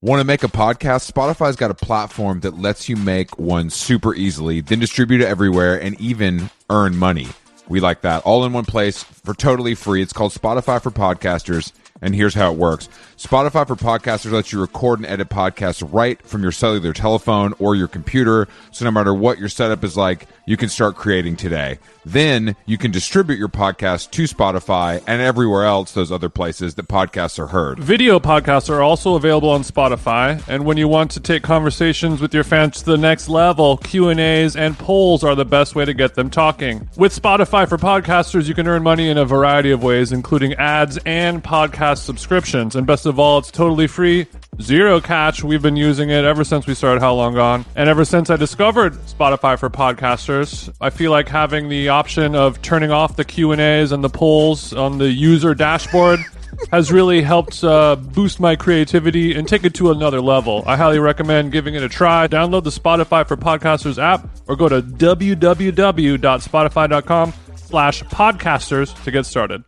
Want to make a podcast? Spotify's got a platform that lets you make one super easily, then distribute it everywhere, and even earn money. We like that. All in one place for totally free. It's called Spotify for Podcasters, and here's how it works. Spotify for Podcasters lets you record and edit podcasts right from your cellular telephone or your computer, so no matter what your setup is like, you can start creating today. Then you can distribute your podcast to Spotify and everywhere else, those other places that podcasts are heard. Video podcasts are also available on Spotify, and when you want to take conversations with your fans to the next level, Q&As and polls are the best way to get them talking. With Spotify for Podcasters, you can earn money in a variety of ways, including ads and podcast subscriptions. And best of all, it's totally free, zero catch. We've been using it ever since we started How Long Gone. And ever since I discovered Spotify for Podcasters, I feel like having the option of turning off the Q&As and the polls on the user dashboard has really helped boost my creativity and take it to another level. I highly recommend giving it a try. Download the Spotify for Podcasters app or go to www.spotify.com/podcasters to get started.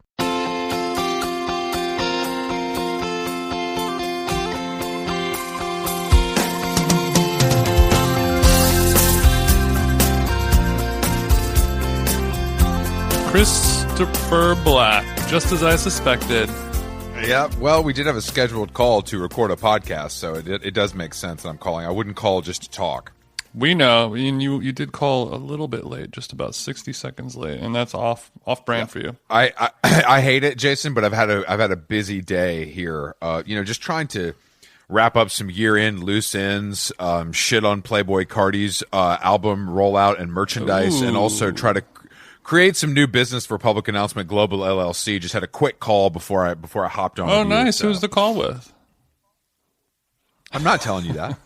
Christopher Black, just as I suspected. Yeah, well, we did have a scheduled call to record a podcast, so it does make sense that I'm calling. I wouldn't call just to talk. We know, and you did call a little bit late, just about 60 seconds late, and that's off brand for you. I hate it, Jason, but I've had a busy day here. Just trying to wrap up some year-end loose ends, shit on Playboy Cardi's album rollout and merchandise, and also try to create some new business for Public Announcement Global LLC. Just had a quick call before I hopped on. Oh, nice. Who's the call with? I'm not telling you that.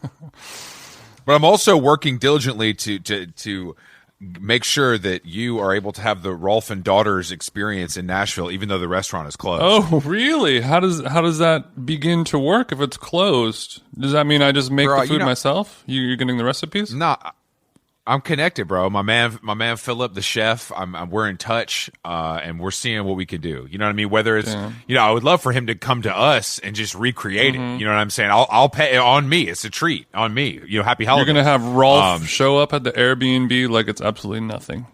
But I'm also working diligently to make sure that you are able to have the Rolf and Daughters experience in Nashville, even though the restaurant is closed. Oh, really? How does that begin to work if it's closed? Does that mean I just make the food myself? You're getting the recipes? No. I'm connected, bro. My man Philip, the chef. We're in touch, and we're seeing what we could do. You know what I mean? Whether it's, I would love for him to come to us and just recreate it. You know what I'm saying? I'll pay on me. It's a treat on me. Happy holidays. You're gonna have Rolf show up at the Airbnb like it's absolutely nothing.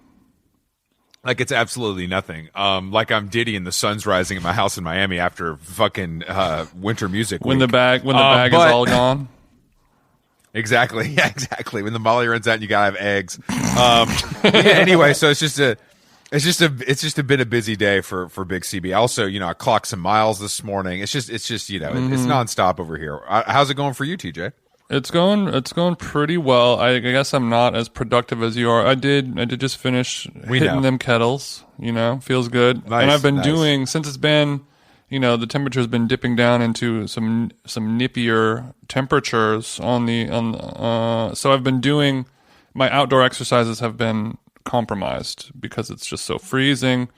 Like it's absolutely nothing. Like I'm Diddy and the sun's rising at my house in Miami after fucking winter music when week. the bag is all gone. Exactly. Yeah, exactly. When the Molly runs out and you gotta have eggs. Anyway, so it's just been a busy day for Big CB. Also, I clocked some miles this morning. It's just it's nonstop over here. How's it going for you, TJ? It's going pretty well. I guess I'm not as productive as you are. I did just finish hitting them kettles. Feels good. Nice, and I've been doing, since it's been, the temperature's been dipping down into some nippier temperatures so I've been doing, my outdoor exercises have been compromised because it's just so freezing.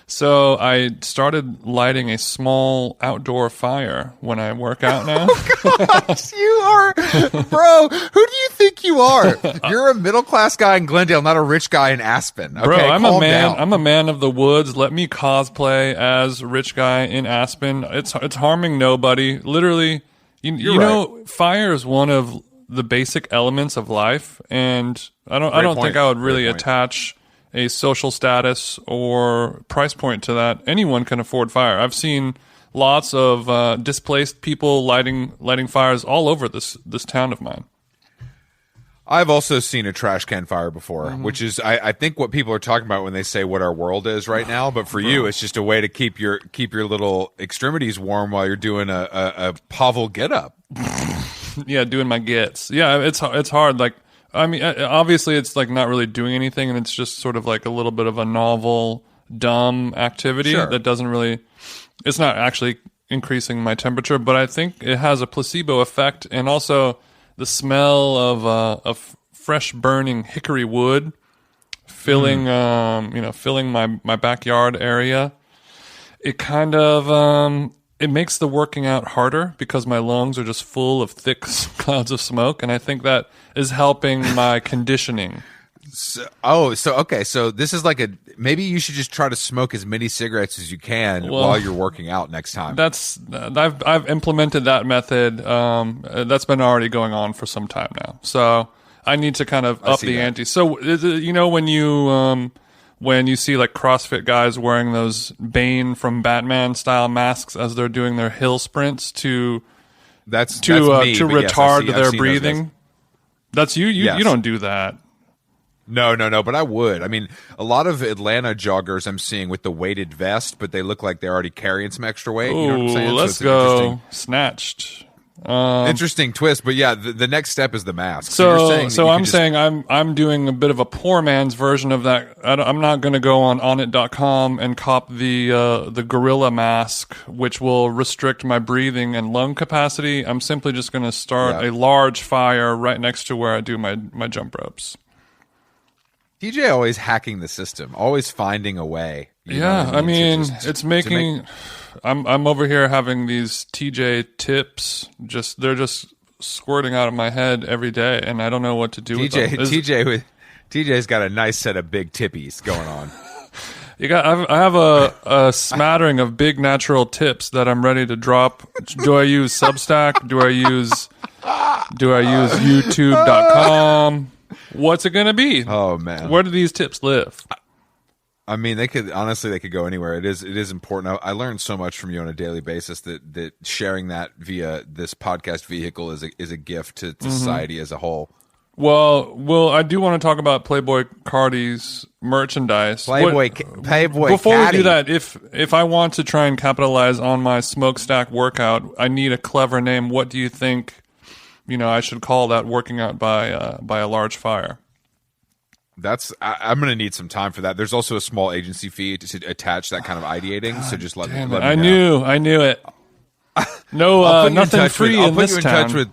So I started lighting a small outdoor fire when I work out now. Oh, gosh, you are, bro. Who do you think you are? You're a middle-class guy in Glendale, not a rich guy in Aspen. Okay, bro, I'm calm a man. down. I'm a man of the woods. Let me cosplay as a rich guy in Aspen. It's harming nobody. Literally, fire is one of the basic elements of life, and I don't think I would really attach a social status or price point to that. Anyone can afford fire. I've seen lots of displaced people lighting fires all over this town of mine. I've also seen a trash can fire before, which is, I think, what people are talking about when they say what our world is right now. But for you, it's just a way to keep your little extremities warm while you're doing a Pavel get up. Yeah, doing my gets. Yeah, it's hard. Like, I mean, obviously, it's like not really doing anything, and it's just sort of like a little bit of a novel, dumb activity that doesn't really. It's not actually increasing my temperature, but I think it has a placebo effect, and also the smell of fresh burning hickory wood filling my backyard area. It kind of it makes the working out harder because my lungs are just full of thick clouds of smoke, and I think that is helping my conditioning. Okay. So this is like maybe you should just try to smoke as many cigarettes as you can while you're working out next time. I've implemented that method. That's been already going on for some time now. So I need to kind of up the ante. So when you see like CrossFit guys wearing those Bane from Batman style masks as they're doing their hill sprints to retard their breathing. That's you. You don't do that. No. But I would. I mean, a lot of Atlanta joggers I'm seeing with the weighted vest, but they look like they're already carrying some extra weight. You know what I'm saying? Let's go snatched. Interesting twist, but yeah, the next step is the mask. So I'm saying I'm doing a bit of a poor man's version of that. I'm not going to go on Onnit.com and cop the gorilla mask, which will restrict my breathing and lung capacity. I'm simply just going to start a large fire right next to where I do my jump ropes. DJ always hacking the system, always finding a way. I mean, it's making. I'm over here having these TJ tips. They're just squirting out of my head every day, and I don't know what to do with them. TJ's got a nice set of big tippies going on. I have a smattering of big natural tips that I'm ready to drop. Do I use Substack? Do I use YouTube.com? What's it gonna be? Oh man, where do these tips live? I mean, they could go anywhere. It is important. I learned so much from you on a daily basis that sharing that via this podcast vehicle is a gift to society as a whole. Well, I do want to talk about Playboy Cardi's merchandise. Playboy Before Caddy. we do that, if I want to try and capitalize on my smokestack workout, I need a clever name. What do you think? I should call that working out by a large fire. I'm going to need some time for that. There's also a small agency fee to attach that kind of ideating. So just let me know. I knew it. No, nothing free in this town.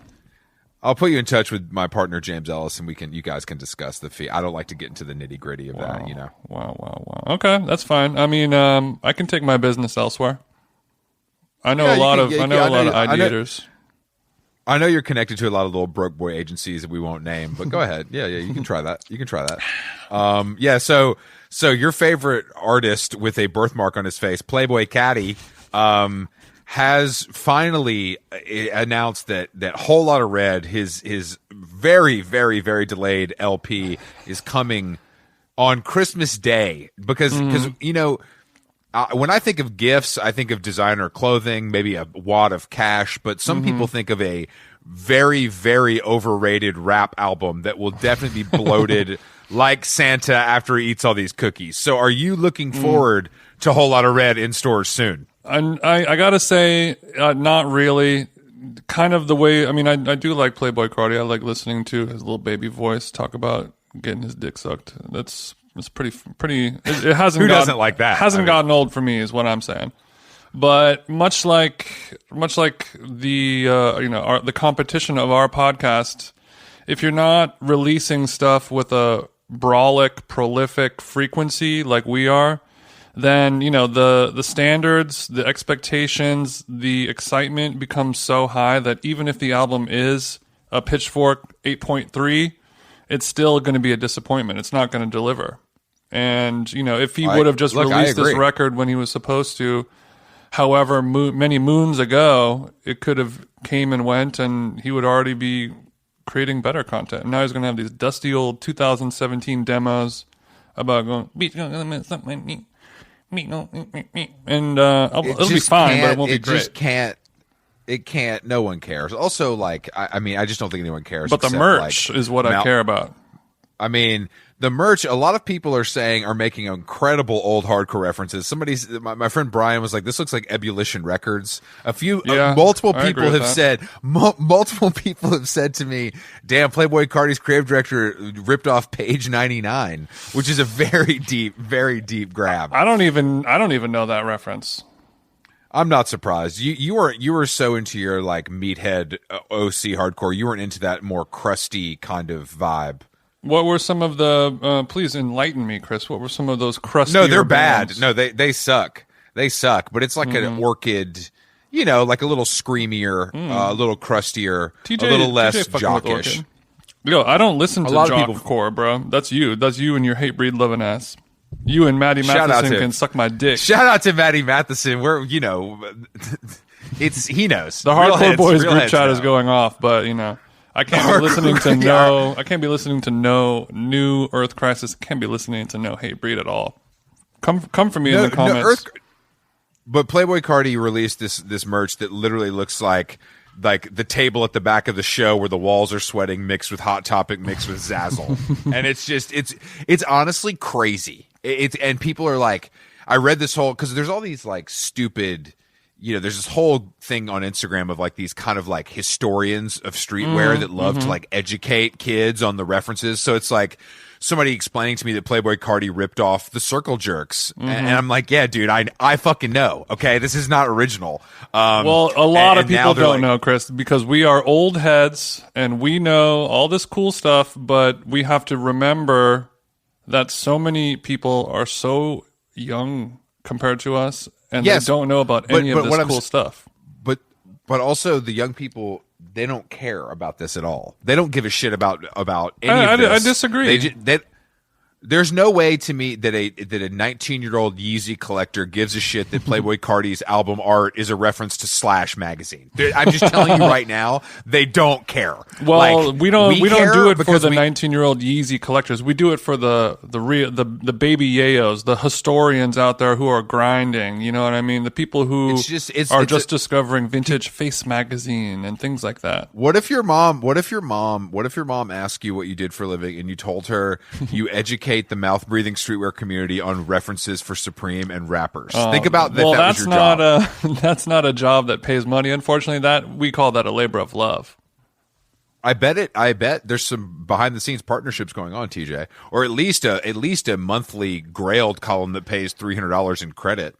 I'll put you in touch with my partner James Ellis, and you guys can discuss the fee. I don't like to get into the nitty gritty of that. Wow. Okay, that's fine. I mean, I can take my business elsewhere. I know a lot of ideators. I know you're connected to a lot of little broke boy agencies that we won't name, but go ahead. Yeah, you can try that. So your favorite artist with a birthmark on his face, Playboy Caddy, has finally announced that Whole Lotta Red, his very, very, very delayed LP, is coming on Christmas Day because when I think of gifts, I think of designer clothing, maybe a wad of cash, but some people think of a very, very overrated rap album that will definitely be bloated like Santa after he eats all these cookies. So are you looking forward to Whole Lotta Red in stores soon? I gotta say, not really. Kind of the way, I mean, I do like Playboy Cardi. I like listening to his little baby voice talk about getting his dick sucked. It's pretty. It hasn't. Who doesn't like that? Hasn't gotten old for me, is what I'm saying. But much like the the competition of our podcast, if you're not releasing stuff with a brolic, prolific frequency like we are, then the standards, the expectations, the excitement becomes so high that even if the album is a Pitchfork 8.3, it's still going to be a disappointment. It's not going to deliver. And, if he would have just released this record when he was supposed to, however many moons ago, it could have came and went, and he would already be creating better content. And now he's going to have these dusty old 2017 demos about going, and it'll be fine, but it won't be great. It can't. No one cares. Also, I just don't think anyone cares. But the merch is what I care about. I mean, the merch, a lot of people are making incredible old hardcore references. My friend Brian was like, this looks like Ebullition Records. Multiple people have said to me, damn, Playboy Cardi's creative director ripped off Page 99, which is a very deep grab. I don't even know that reference. I'm not surprised. You were so into your meathead OC hardcore. You weren't into that more crusty kind of vibe. What were some of the? Please enlighten me, Chris. What were some of those crusty? No, they're bad. bands? No, they suck. They suck. But it's like an orchid, like a little screamier, a little crustier, a little less jockish. Yo, I don't listen to lot of Jock people- Core, bro. That's you. That's you and your hate breed loving ass. You and Maddie Shout out Matheson to- can suck my dick. Shout out to Maddie Matheson. He knows. The Hardcore Boys Real group heads chat know. is going off, but I can't be listening to I can't be listening to no new Earth Crisis. I can't be listening to no hate breed at all. Come for me in the comments. But Playboy Cardi released this merch that literally looks like the table at the back of the show where the walls are sweating mixed with Hot Topic mixed with Zazzle. And it's honestly crazy. And people are like, I read this whole, because there's all these like stupid, there's this whole thing on Instagram of like these kind of like historians of streetwear that love to like educate kids on the references. So it's like somebody explaining to me that Playboy Cardi ripped off the Circle Jerks. And I'm like, yeah, dude, I fucking know. Okay. This is not original. Well, a lot of people don't like, know, Chris, because we are old heads and we know all this cool stuff, but we have to remember that so many people are so young compared to us, and they don't know about any of this cool stuff. But also the young people, they don't care about this at all. They don't give a shit about any of this. I disagree. There's no way to me that a 19-year-old Yeezy collector gives a shit that Playboy Cardi's album art is a reference to Slash magazine. I'm just telling you right now, they don't care. Well, like, we don't do it for the we, 19-year-old Yeezy collectors. We do it for the baby yayos, the historians out there who are grinding. You know what I mean? The people who are just discovering vintage Face magazine and things like that. What if your mom asked you what you did for a living and you told her you educate the mouth breathing streetwear community on references for Supreme and rappers? Think about that. Well, that was your job. That's not a job that pays money. Unfortunately, we call that a labor of love. I bet there's some behind the scenes partnerships going on, TJ, or at least a monthly Grailed column that pays $300 in credit.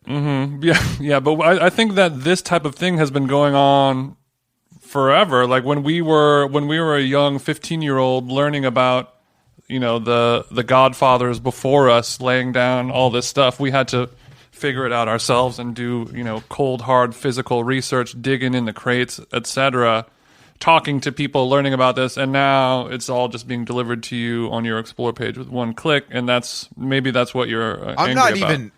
Yeah, but I think that this type of thing has been going on forever. Like when we were a young 15-year-old learning about the Godfathers before us laying down all this stuff, we had to figure it out ourselves and do cold hard physical research, digging in the crates, etc., talking to people, learning about this, and now it's all just being delivered to you on your Explore page with one click, and that's what you're angry about.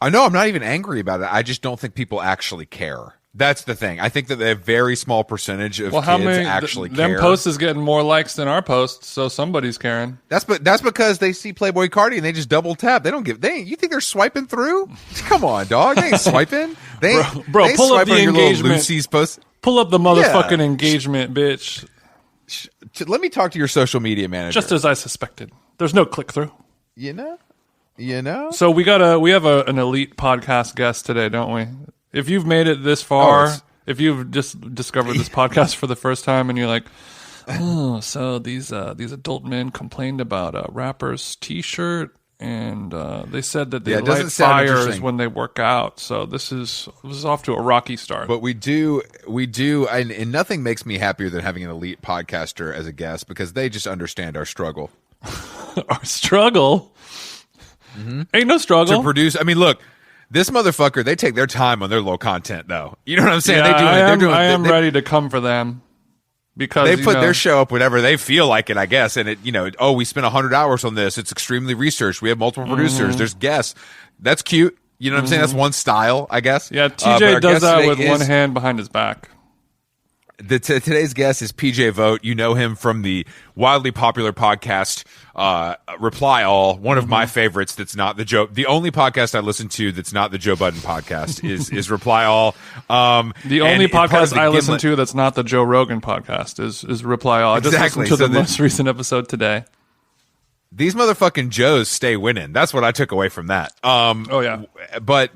I know I'm not even angry about it. I just don't think people actually care. That's the thing. I think that a very small percentage of kids actually care. Them posts is getting more likes than our posts, so somebody's caring. That's because they see Playboy Cardi and they just double tap. They don't give. You think they're swiping through? Come on, dog. They ain't swiping. Bro, pull up the engagement. Lucy's post. Pull up the motherfucking engagement, bitch. Let me talk to your social media manager. Just as I suspected. There's no click through. You know. So we have an elite podcast guest today, don't we? If you've made it this far, if you've just discovered this podcast for the first time and you're like, oh, so these adult men complained about a rapper's T-shirt and they said that they light fires when they work out. So this is off to a rocky start. But we do, and nothing makes me happier than having an elite podcaster as a guest because they just understand our struggle. Our struggle? Mm-hmm. Ain't no struggle. To produce, I mean, look. This motherfucker, they take their time on their low content, though. You know what I'm saying? Yeah, I am ready to come for them because they put their show up whenever they feel like it, I guess. And we spent 100 hours on this. It's extremely researched. We have multiple producers. There's guests. That's cute. You know what I'm saying? That's one style, I guess. Yeah, TJ does that with one hand behind his back. Today's guest is PJ Vogt. You know him from the wildly popular podcast Reply All, one of my favorites. That's not the only podcast I listen to that's not the Joe Budden podcast is Reply All. The only podcast I listen to that's not the Joe Rogan podcast is Reply All. I just listened to the most recent episode today. These motherfucking Joes stay winning. That's what I took away from that. Oh yeah, but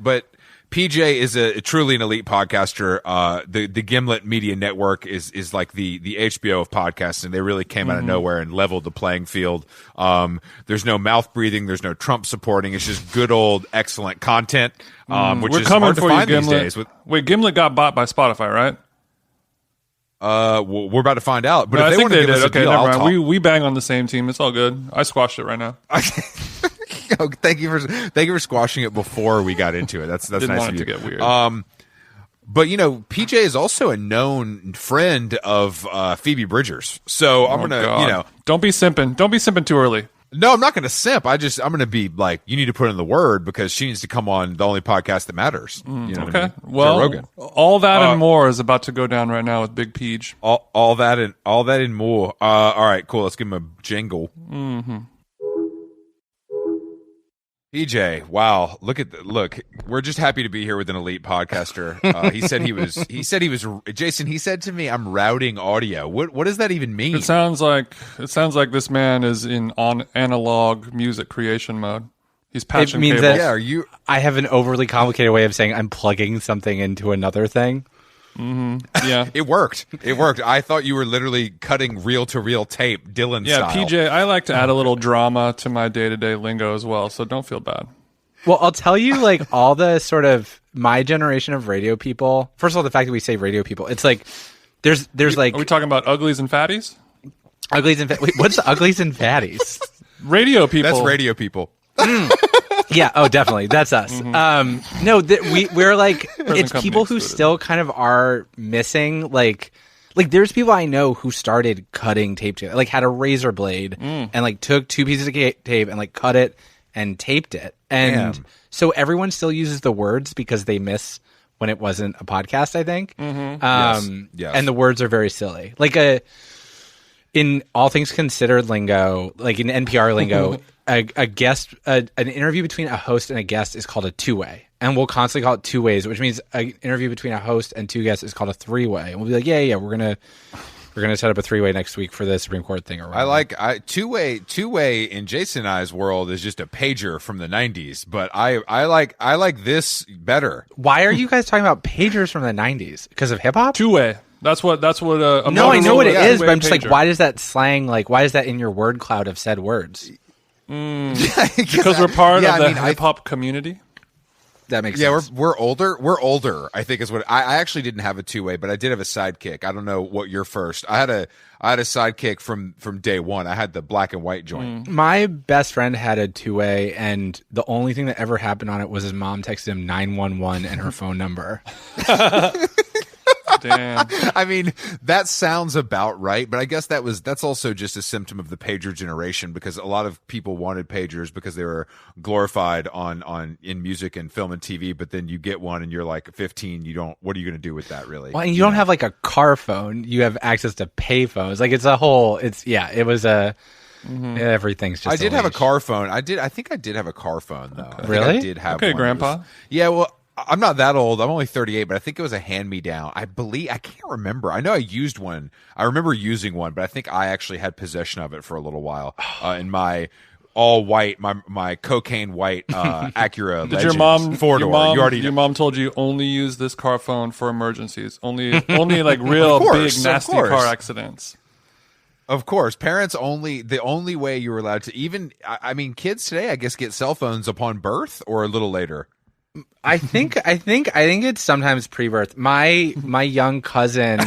PJ is truly an elite podcaster. The Gimlet Media Network is like the HBO of podcasts, and they really came out of nowhere and leveled the playing field. There's no mouth breathing, there's no Trump supporting. It's just good old excellent content, which is hard to find these days. Wait, Gimlet got bought by Spotify, right? We're about to find out. But if I they think want to give us a okay, deal, never I'll mind. talk. We bang on the same team. It's all good. I squashed it right now. Thank you for squashing it before we got into it. That's Didn't nice want of it you. to get weird. But PJ is also a known friend of Phoebe Bridgers, so I'm gonna, don't be simping. Don't be simping too early. No, I'm not gonna simp. I'm gonna be like, you need to put in the word because she needs to come on the only podcast that matters. You know what I mean? Well, Joe Rogan. all that and more is about to go down right now with Big Peach. All that and more. All right, cool. Let's give him a jingle. PJ, wow! Look. We're just happy to be here with an elite podcaster. He said he was. Jason, he said to me, "I'm routing audio." What does that even mean? It sounds like this man is on analog music creation mode. He's patching it means cables. That I have an overly complicated way of saying I'm plugging something into another thing. Yeah, it worked. I thought you were literally cutting reel-to-reel tape, Dylan style. Yeah, PJ, I like to add a little drama to my day-to-day lingo as well, so don't feel bad. Well, I'll tell you, like, all the sort of my generation of radio people. First of all, the fact that we say radio people, it's like there's like. Are we talking about uglies and fatties? Uglies and wait, what's the uglies and fatties? Radio people. That's radio people. Yeah. Oh, definitely. That's us. No, we're like it's people who still kind of are missing. Like there's people I know who started cutting tape together, like had a razor blade and like took two pieces of tape and like cut it and taped it. And so everyone still uses the words because they miss when it wasn't a podcast, I think. Yes. And the words are very silly. Like in all things considered lingo, like in NPR lingo, a guest, an interview between a host and a guest is called a two-way. And we'll constantly call it two ways, which means an interview between a host and two guests is called a three-way. And we'll be like, yeah, we're gonna set up a three-way next week for the Supreme Court thing or whatever. Two-way in Jason and I's world is just a pager from the 90s, but I like this better. Why are you guys talking about pagers from the 90s? Because of hip hop? Two-way. That's what a No, I know what it is, but I'm just pager. like, why does that slang, like, why is that in your word cloud of said words? Because we're part of the hip hop community. That makes sense. We're older. We're older, I think is what I actually didn't have a two-way, but I did have a sidekick. I don't know what your first. I had a sidekick from day one. I had the black and white joint. My best friend had a two-way, and the only thing that ever happened on it was his mom texted him 911 and her phone number. Damn. I mean, that sounds about right, but I guess that's also just a symptom of the pager generation because a lot of people wanted pagers because they were glorified in music and film and TV, but then you get one and you're like 15, what are you going to do with that really? Well, and you don't have like a car phone. You have access to pay phones. Like everything's just I did have a car phone. I think I did have a car phone though. Okay. Really? I did have Okay, one. Grandpa. Yeah, well, I'm not that old. I'm only 38, but I think it was a hand-me-down. I can't remember. I know I used one. I remember using one, but I think I actually had possession of it for a little while in my all white, my cocaine white Acura. Did Legends four-door. Your mom told you only use this car phone for emergencies. Only like real big nasty car accidents. Of course, parents only. The only way you were allowed to even. I mean, kids today, I guess, get cell phones upon birth or a little later. I think it's sometimes pre-birth. My young cousin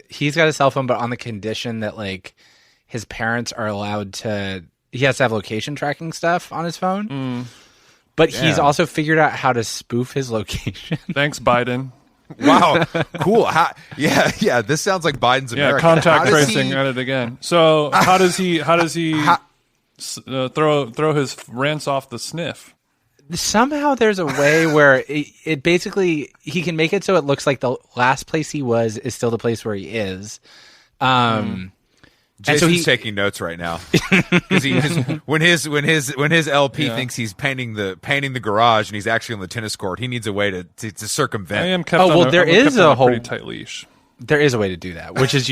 he's got a cell phone, but on the condition that like his parents are allowed to. He has to have location tracking stuff on his phone. But he's also figured out how to spoof his location. Thanks, Biden. Wow, cool. Yeah. This sounds like Biden's America. Yeah, contact tracing at it again. So how does he throw his rants off the sniff? Somehow there's a way where it basically he can make it so it looks like the last place he was is still the place where he is. Jason's taking notes right now because when his LP thinks he's painting the garage and he's actually on the tennis court, he needs a way to circumvent. I am kept on there is a whole pretty tight leash. There is a way to do that, which is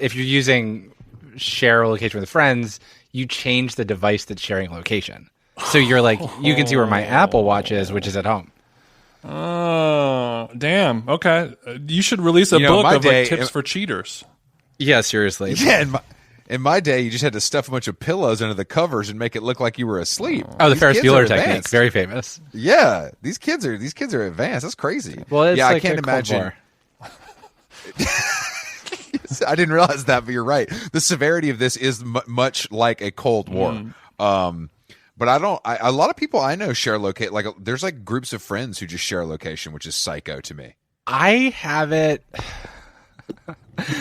if you're using share a location with friends, you change the device that's sharing a location. So you're like, you can see where my Apple Watch is, which is at home. Oh, damn. Okay. You should release a book of tips for cheaters. Yeah, seriously. Yeah, in my day, you just had to stuff a bunch of pillows under the covers and make it look like you were asleep. Oh, the Ferris Bueller technique, very famous. Yeah, these kids are advanced. That's crazy. Well, it's I can't imagine. I didn't realize that, but you're right. The severity of this is much like a Cold War. But I don't. A lot of people I know share location. Like there's like groups of friends who just share a location, which is psycho to me. I have it.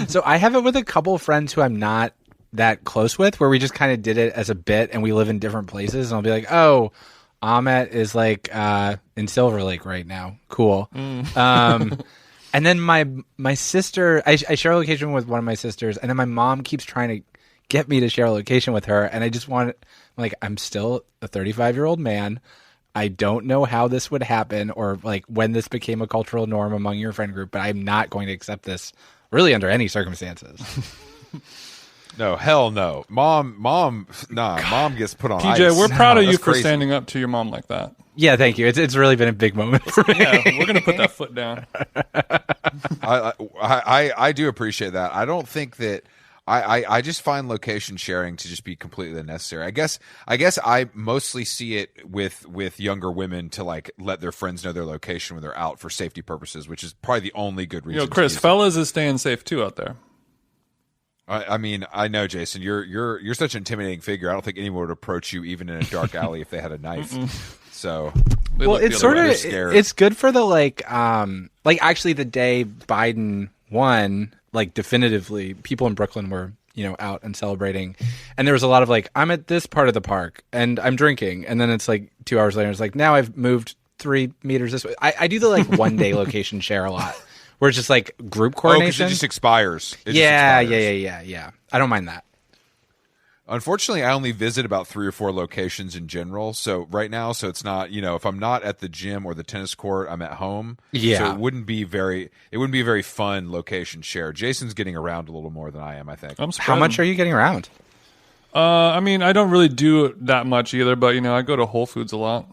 So I have it with a couple of friends who I'm not that close with, where we just kind of did it as a bit, and we live in different places. And I'll be like, "Oh, Ahmet is like in Silver Lake right now. Cool." And then my sister, I share a location with one of my sisters, and then my mom keeps trying to get me to share a location with her, and I just want, like, I'm still a 35-year-old man. I don't know how this would happen or like when this became a cultural norm among your friend group, but I'm not going to accept this really under any circumstances. No, hell no. Mom, nah, Mom gets put on PJ, ice. we're proud of you for crazy. standing up to your mom like that. Yeah, thank you. It's really been a big moment for me. Yeah, we're going to put that foot down. I do appreciate that. I don't think that I just find location sharing to just be completely unnecessary. I guess I mostly see it with younger women to like let their friends know their location when they're out for safety purposes, which is probably the only good reason. Chris, fellas is staying safe too out there. I mean, I know, Jason. You're such an intimidating figure. I don't think anyone would approach you even in a dark alley if they had a knife. So, well, it's sort of it's good for the like actually the day Biden won, like definitively, people in Brooklyn were out and celebrating, and there was a lot of like, I'm at this part of the park and I'm drinking, and then it's like 2 hours later, it's like, now I've moved 3 meters this way. I do the like 1 day location share a lot. Where it's just like group coordination. It just expires. Yeah. I don't mind that. Unfortunately, I only visit about 3 or 4 locations in general. So right now, it's not, if I'm not at the gym or the tennis court, I'm at home. Yeah. So it wouldn't be a very fun location share. Jason's getting around a little more than I am, I think. How much are you getting around? I mean, I don't really do that much either, but I go to Whole Foods a lot.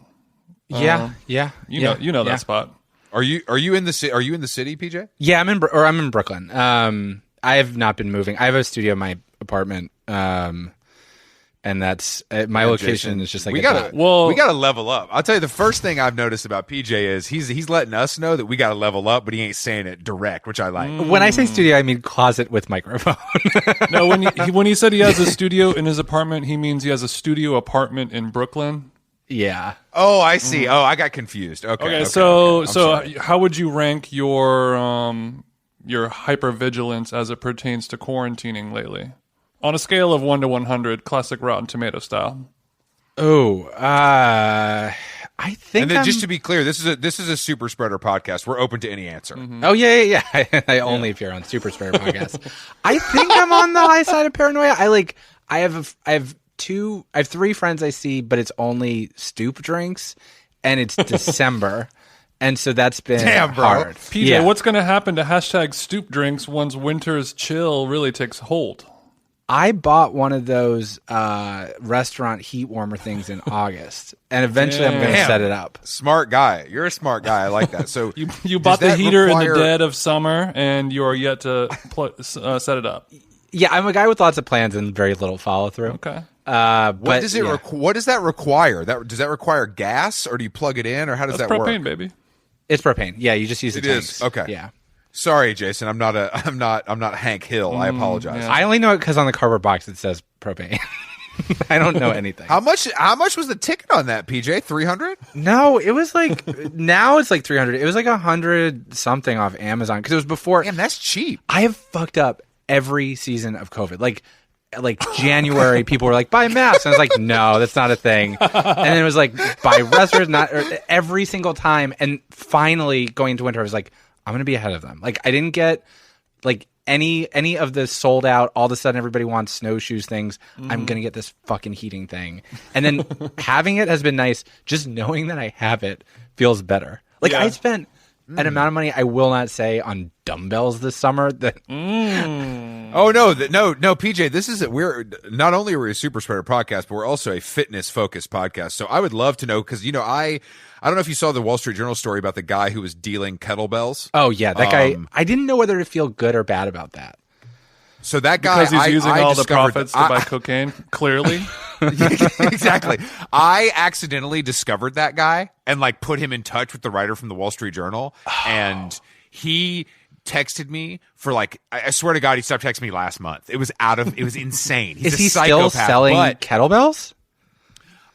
Yeah. You know that spot. Are you in the city? Are you in the city, PJ? Yeah, I'm in Brooklyn. I have not been moving. I have a studio in my apartment, and that's my location. Jason, is just like we gotta level up. I'll tell you, the first thing I've noticed about PJ is he's letting us know that we gotta level up, but he ain't saying it direct, which I like. When I say studio, I mean closet with microphone. No, when he said he has a studio in his apartment, he means he has a studio apartment in Brooklyn. Yeah. Oh, I see. Oh, I got confused. Okay. So how would you rank your hypervigilance as it pertains to quarantining lately? On a scale of 1 to 100, classic Rotten Tomato style. Oh, I think. And then just to be clear, this is a super spreader podcast. We're open to any answer. Mm-hmm. Oh yeah. I only appear on super spreader podcasts. I think I'm on the high side of paranoia. I have 3 friends I see, but it's only Stoop drinks, and it's December, and so that's been hard. PJ, what's going to happen to #Stoop drinks once winter's chill really takes hold? I bought one of those restaurant heat warmer things in August, and eventually I'm going to set it up. Smart guy. You're a smart guy. I like that. So you bought the heater in the dead of summer, and you're yet to set it up. Yeah, I'm a guy with lots of plans and very little follow through. Okay. What does that require? Does that require gas, or do you plug it in, or how does that work? Propane, baby. It's propane. Yeah, you just use the tanks. Is okay. Yeah. Sorry, Jason. I'm not Hank Hill. I apologize. Yeah. I only know it because on the cardboard box it says propane. I don't know anything. How much was the ticket on that, PJ? 300? No, it was like now it's like 300. It was like 100 something off Amazon because it was before. Damn, that's cheap. I have fucked up every season of COVID. Like January, people were like, buy masks. And I was like, no, that's not a thing. And then it was like, buy restaurants, every single time. And finally, going into winter, I was like, I'm going to be ahead of them. Like, I didn't get like any of the sold out, all of a sudden everybody wants snowshoes things. I'm going to get this fucking heating thing. And then having it has been nice. Just knowing that I have it feels better. Like, I spent an amount of money I will not say on dumbbells this summer that Oh no, PJ, this is we're not only are we a super spreader podcast, but we're also a fitness focused podcast. So I would love to know, because I don't know if you saw the Wall Street Journal story about the guy who was dealing kettlebells. Oh yeah, that guy. I didn't know whether to feel good or bad about that. So that guy, because he's using all the profits to buy cocaine. Clearly, exactly. I accidentally discovered that guy and like put him in touch with the writer from the Wall Street Journal, and he texted me for like, I swear to God, he stopped texting me last month. It was insane. He's Is he psychopath, still selling kettlebells?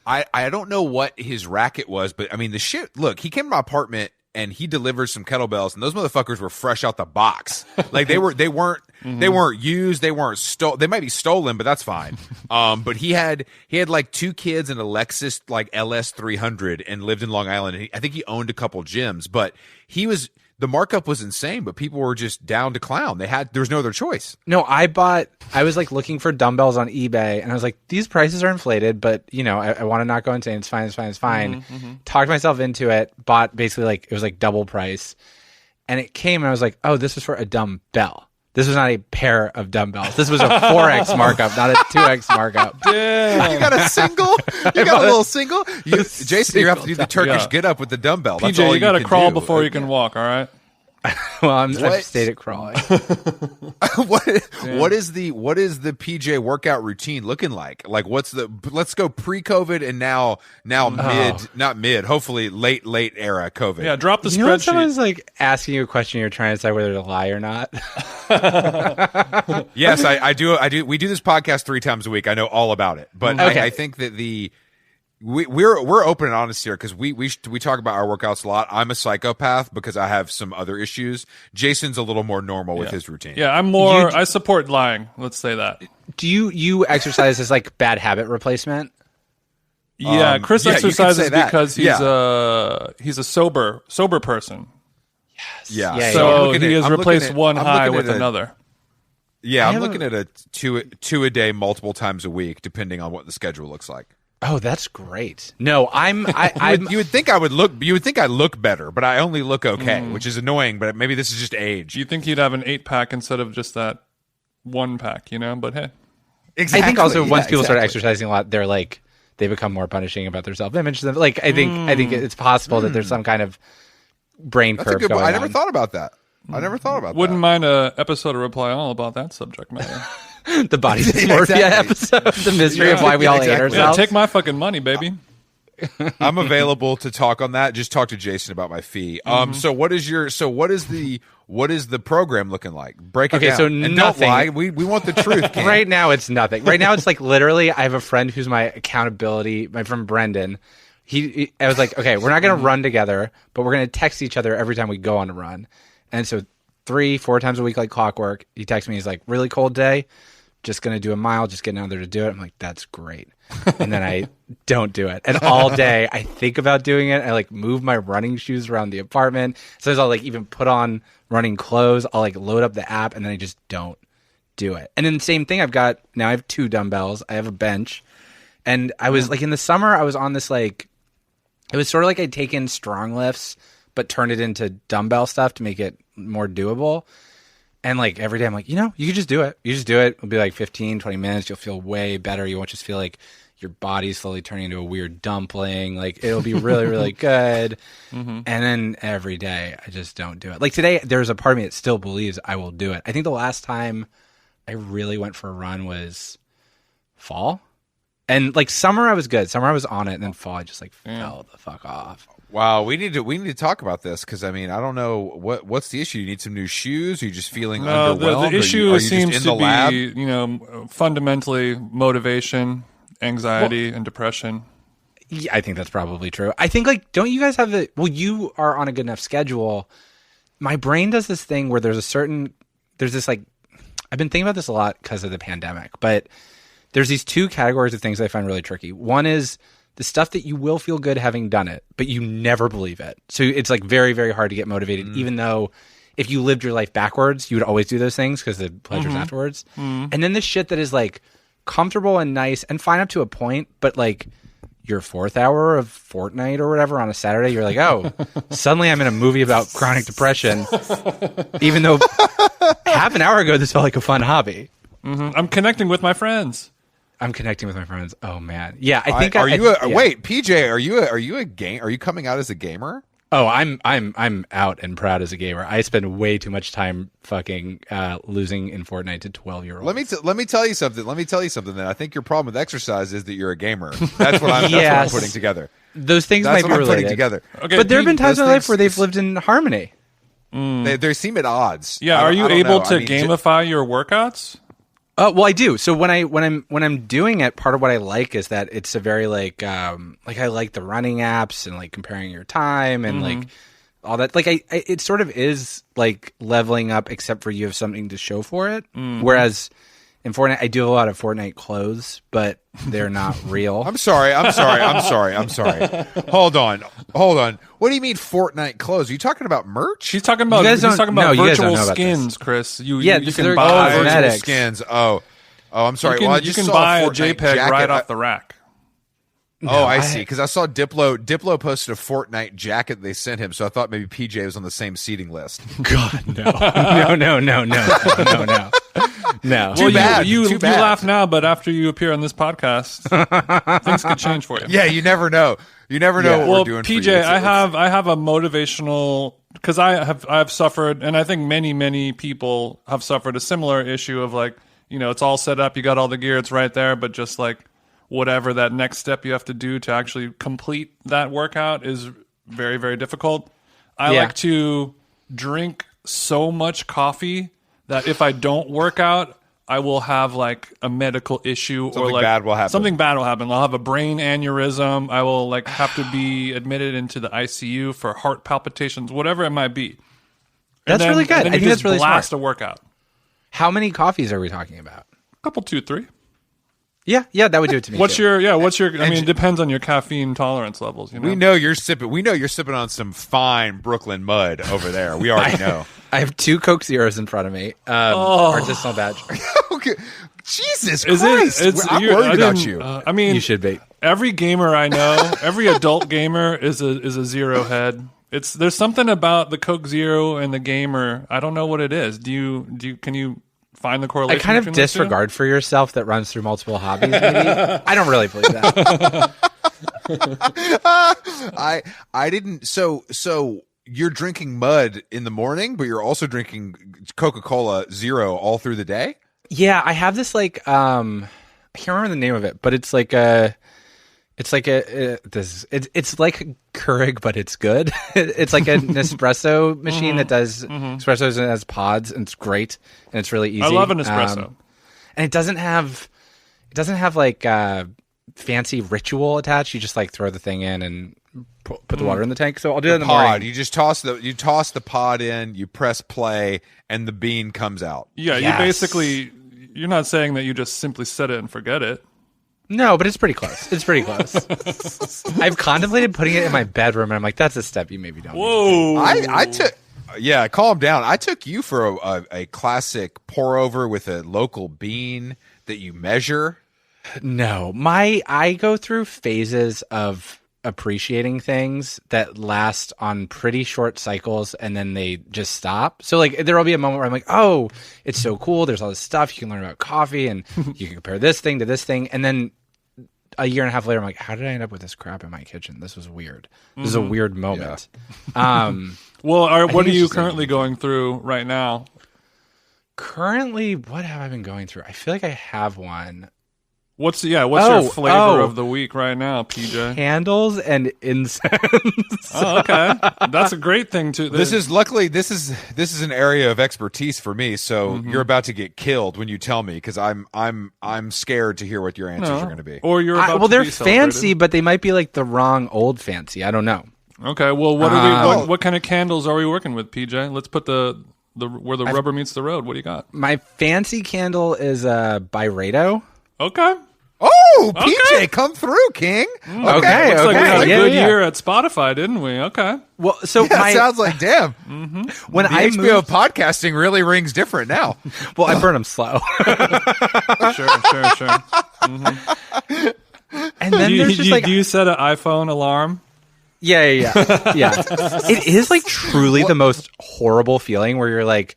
I don't know what his racket was, but I mean the shit. Look, he came to my apartment and he delivered some kettlebells, and those motherfuckers were fresh out the box. Like they weren't used, they weren't stolen. They might be stolen, but that's fine. But he had like 2 kids and a Lexus like LS 300 and lived in Long Island. And I think he owned a couple gyms, but the markup was insane, but people were just down to clown. There was no other choice. No, I was like looking for dumbbells on eBay, and I was like, these prices are inflated, but I want to not go insane. It's fine. Talked myself into it, bought basically like, it was like double price. And it came and I was like, oh, this was for a dumbbell. This was not a pair of dumbbells. This was a 4X markup, not a 2X markup. Damn. You got a single? You got a little single? Jason, you have to do the Turkish get up with the dumbbell. That's PJ, all you got to crawl do. before you can walk, all right? Well, I've stayed at crawling. What is the PJ workout routine looking like? Like let's go pre-COVID and now not mid, hopefully late era COVID. Yeah, drop the spreadsheet. When someone's like asking you a question, you're trying to decide whether to lie or not. Yes, I do. We do this podcast 3 times a week. I know all about it, but okay. I think that we're open and honest here because we talk about our workouts a lot. I'm a psychopath because I have some other issues. Jason's a little more normal with his routine. Yeah, I'm more. I support lying. Let's say that. Do you exercise as like bad habit replacement? Yeah, Chris exercises because he's a sober person. Yes. Yeah. So he has replaced one high with another. Yeah, I'm looking at a two a day, multiple times a week, depending on what the schedule looks like. Oh, that's great. No, you would think I look better, but I only look okay, which is annoying, but maybe this is just age. You think you'd have an 8-pack instead of just that 1-pack, but hey. Exactly. I think also once people start exercising a lot, they're like, they become more punishing about their self-image. Like, I think it's possible that there's some kind of brain curve going on. I never thought about that. Wouldn't mind a episode of Reply All about that subject matter. The body dysmorphia episode, the mystery of why we all hate ourselves. Yeah, take my fucking money, baby. I'm available to talk on that. Just talk to Jason about my fee. So what is the program looking like? Break it down. So and nothing. Don't lie. We want the truth. Cam. Right now it's nothing. Right now it's like literally I have a friend who's my accountability, my friend Brendan. I was like, okay, we're not going to run together, but we're going to text each other every time we go on a run. And so 3-4 times a week like clockwork, he texts me, he's like, really cold day, just going to do a mile, just getting out there to do it. I'm like, that's great. And then I don't do it. And all day I think about doing it. I like move my running shoes around the apartment. Sometimes I'll like even put on running clothes. I'll like load up the app and then I just don't do it. And then the same thing, I have 2 dumbbells. I have a bench. And I was like in the summer, I was on this like, it was sort of like I'd taken strong lifts, but turned it into dumbbell stuff to make it more doable. And like every day I'm like, you could just do it. You just do it. It'll be like 15, 20 minutes. You'll feel way better. You won't just feel like your body's slowly turning into a weird dumpling. Like it'll be really, really good. And then every day I just don't do it. Like today, there's a part of me that still believes I will do it. I think the last time I really went for a run was fall. And like summer I was good. Summer I was on it. And then fall I just like fell the fuck off. Wow, we need to talk about this because I mean I don't know what's the issue. You need some new shoes. Are you just feeling underwhelmed? The issue seems to lab? be fundamentally motivation, anxiety, and depression. Yeah, I think that's probably true. I think like don't you guys have you are on a good enough schedule. My brain does this thing where there's this like I've been thinking about this a lot because of the pandemic, but there's these 2 categories of things I find really tricky. One is the stuff that you will feel good having done it, but you never believe it. So it's like very, very hard to get motivated, even though if you lived your life backwards, you would always do those things because the pleasure's afterwards. And then the shit that is like comfortable and nice and fine up to a point, but like your 4th hour of Fortnite or whatever on a Saturday, you're like, oh, suddenly I'm in a movie about chronic depression, even though half an hour ago this felt like a fun hobby. I'm connecting with my friends. Oh man, yeah. I think. Wait, PJ, are you a game? Are you coming out as a gamer? Oh, I'm out and proud as a gamer. I spend way too much time fucking losing in Fortnite to 12-year-olds. Let me tell you something. Then I think your problem with exercise is that you're a gamer. That's what I'm putting together. Those things might be related. Putting together. Okay, but there have been times in my life where they've lived in harmony. They seem at odds. Yeah, are you able to gamify your workouts? Well, I do. So when I'm doing it, part of what I like is that it's a very like I like the running apps and like comparing your time and like all that. Like it sort of is like leveling up, except for you have something to show for it. Whereas in Fortnite, I do have a lot of Fortnite clothes, but they're not real. I'm sorry. Hold on. What do you mean Fortnite clothes? Are you talking about merch? He's talking about virtual skins, Chris. You can buy virtual skins. Oh, I'm sorry. You can buy a JPEG right off the rack. No, I see. Because I saw Diplo posted a Fortnite jacket they sent him, so I thought maybe PJ was on the same seating list. God, no. No. Too bad. You laugh now, but after you appear on this podcast, things could change for you. Yeah, you never know. You never know what we're doing. PJ, for you. I have a motivational, because I've suffered, and I think many people have suffered a similar issue of like, it's all set up, you got all the gear, it's right there, but just like whatever that next step you have to do to actually complete that workout is very, very difficult. I like to drink so much coffee that if I don't work out, I will have like a medical issue or like something bad will happen. I'll have a brain aneurysm. I will like have to be admitted into the ICU for heart palpitations, whatever it might be. That's really good. I think that's really blast smart. A workout. How many coffees are we talking about? A couple, 2, 3. Yeah, that would do it to me. What's your? I mean, it depends on your caffeine tolerance levels. We know you're sipping. We know you're sipping on some fine Brooklyn mud over there. We already know. I have 2 Coke Zeros in front of me. Artisanal badge. Okay. Jesus Christ! I'm worried about you. I mean, you should be. Every gamer I know, every adult gamer is a zero head. There's something about the Coke Zero and the gamer. I don't know what it is. Can you find the correlation? I kind of disregard for yourself that runs through multiple hobbies. Maybe I don't really believe that. I didn't. So you're drinking mud in the morning, but you're also drinking Coca-Cola Zero all through the day. Yeah, I have this like I can't remember the name of it, but it's like it's like Keurig, but it's good. It's like an espresso machine that does espressos and has pods, and it's great, and it's really easy. I love an espresso, and it doesn't have like fancy ritual attached. You just like throw the thing in and put the water in the tank. So I'll do that in the morning. You just toss the pod in, you press play, and the bean comes out. Yeah, yes. You're not saying that you just simply set it and forget it. No, but it's pretty close. I've contemplated putting it in my bedroom, and I'm like, that's a step you maybe don't. Whoa! I took. Yeah, calm down. I took you for a classic pour over with a local bean that you measure. No, I go through phases of appreciating things that last on pretty short cycles, and then they just stop. So like there will be a moment where I'm like, oh, it's so cool, there's all this stuff you can learn about coffee, and you can compare this thing to this thing, and then a year and a half later I'm like, how did I end up with this crap in my kitchen? This was weird. This is a weird moment. Yeah. Well, what are you currently going through right now? Currently, what have I been going through? I feel like I have one. What's your flavor of the week right now, PJ? Candles and incense. Oh, okay. That's a great thing too. This is an area of expertise for me. So you're about to get killed when you tell me, because I'm scared to hear what your answers are going to be. Or you're about well, to they're be fancy, but they might be like the wrong old fancy. I don't know. Okay. Well, what kind of candles are we working with, PJ? Let's put the where the rubber meets the road. What do you got? My fancy candle is a Byredo. Okay. Oh, PJ, come through, King. Okay. Looks like we had a good year at Spotify, didn't we? Okay. Well, so sounds like damn. When the HBO podcasting really rings different now. Well, I burn them slow. Sure. And then there's just do you set an iPhone alarm? Yeah. It is like truly the most horrible feeling where you're like.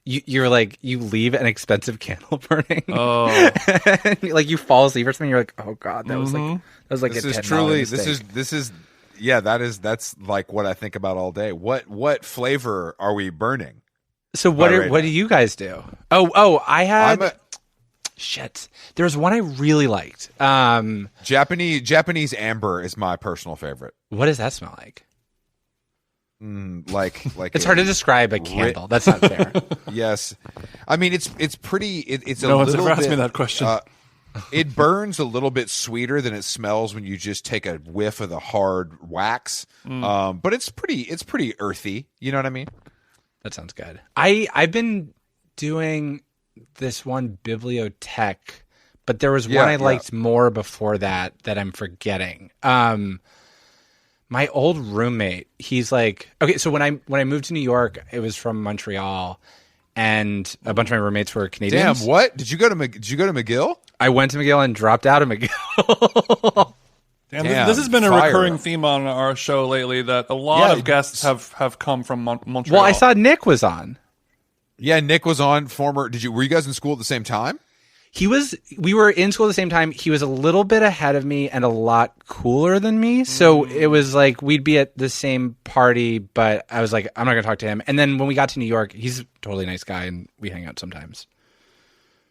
You leave an expensive candle burning. Oh, like you fall asleep or something. You're like, oh god, that was like this is truly this is that's like what I think about all day. What flavor are we burning? So what do you guys do? I had shit. There's one I really liked. Japanese amber is my personal favorite. What does that smell like? like it's hard to describe a candle. That's not fair. Yes, I mean it's pretty. It's no a one's little ever asked bit, me that question. It burns a little bit sweeter than it smells when you just take a whiff of the hard wax. But it's pretty earthy. You know what I mean? That sounds good. I've been doing this one bibliotech, but there was one I liked more before that I'm forgetting. My old roommate, he's like, okay, so when I moved to New York, it was from Montreal, and a bunch of my roommates were Canadians. Damn, what? Did you go to McGill? I went to McGill and dropped out of McGill. Damn, this has been a recurring theme on our show lately that a lot of guests have come from Montreal. Well, I saw Nick was on. Yeah, Nick was on. Were you guys in school at the same time? We were in school at the same time. He was a little bit ahead of me and a lot cooler than me. So it was like we'd be at the same party, but I was like, I'm not going to talk to him. And then when we got to New York, he's a totally nice guy and we hang out sometimes.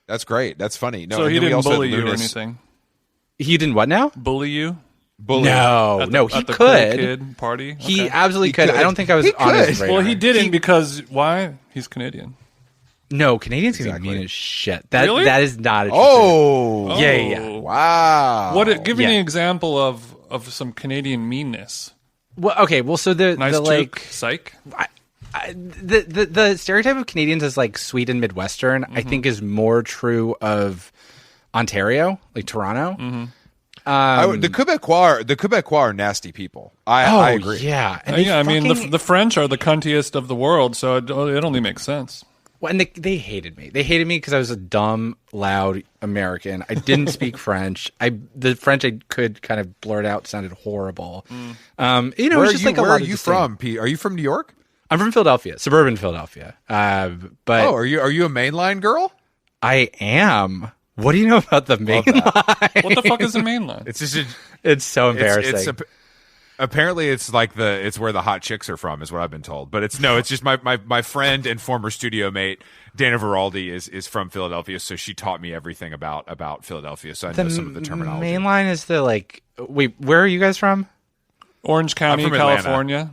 That's great. That's funny. No, so he didn't bully you or anything? He didn't what now? Bully you? No, he at the could. Cool kid party? Okay. He absolutely could. I don't think I was on his radar. Well, he didn't because why? He's Canadian. No, Canadians can be mean as shit. Really? That is not a Oh. Yeah. Wow. Give me an example of some Canadian meanness. Well, okay. Well, so the like psych. The stereotype of Canadians as like sweet and Midwestern, I think, is more true of Ontario, like Toronto. The Quebecois are nasty people. I agree. Yeah, and I mean the French are the cuntiest of the world, so it only makes sense. Well, and they hated me. They hated me because I was a dumb, loud American. I didn't speak French. The French I could kind of blurt out sounded horrible. Where are you from, Pete? Are you from New York? I'm from Philadelphia, suburban Philadelphia. But are you a mainline girl? I am. What do you know about the mainline? What the fuck is the mainline? It's so embarrassing. Apparently, it's like it's where the hot chicks are from, is what I've been told. But it's just my friend and former studio mate Dana Veraldi is from Philadelphia, so she taught me everything about Philadelphia. So I know some of the terminology. Mainline is the like. Wait, where are you guys from? Orange County, California.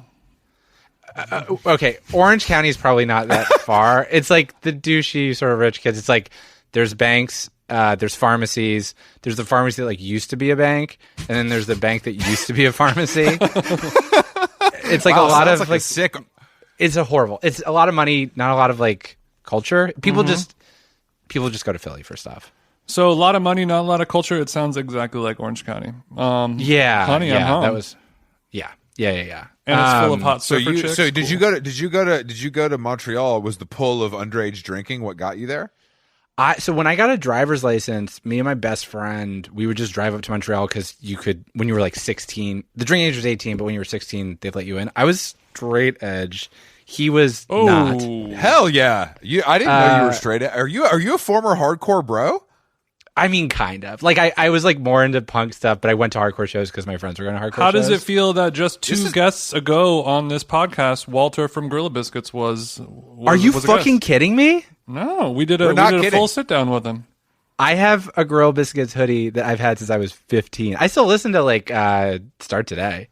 Okay, Orange County is probably not that far. It's like the douchey sort of rich kids. It's like there's banks. There's pharmacies. There's the pharmacy that like used to be a bank, and then there's the bank that used to be a pharmacy. It's like a lot of like sick. It's It's a lot of money, not a lot of like culture. People just go to Philly for stuff. So a lot of money, not a lot of culture. It sounds exactly like Orange County. Honey, I'm home. That was, yeah. And it's full of hot surfer chicks. So did you go to Montreal? Was the pull of underage drinking what got you there? So when I got a driver's license, me and my best friend, we would just drive up to Montreal because you could, when you were like 16, the drinking age was 18, but when you were 16, they'd let you in. I was straight edge. He was not. Hell yeah. I didn't know you were straight edge. Are you a former hardcore bro? I mean, kind of. Like, I was like more into punk stuff, but I went to hardcore shows because my friends were going to hardcore shows. How does it feel that just two guests ago on this podcast, Walter from Gorilla Biscuits was Are you fucking kidding me? No, we did a full sit down with him. I have a Gorilla Biscuits hoodie that I've had since I was 15. I still listen to like Start Today.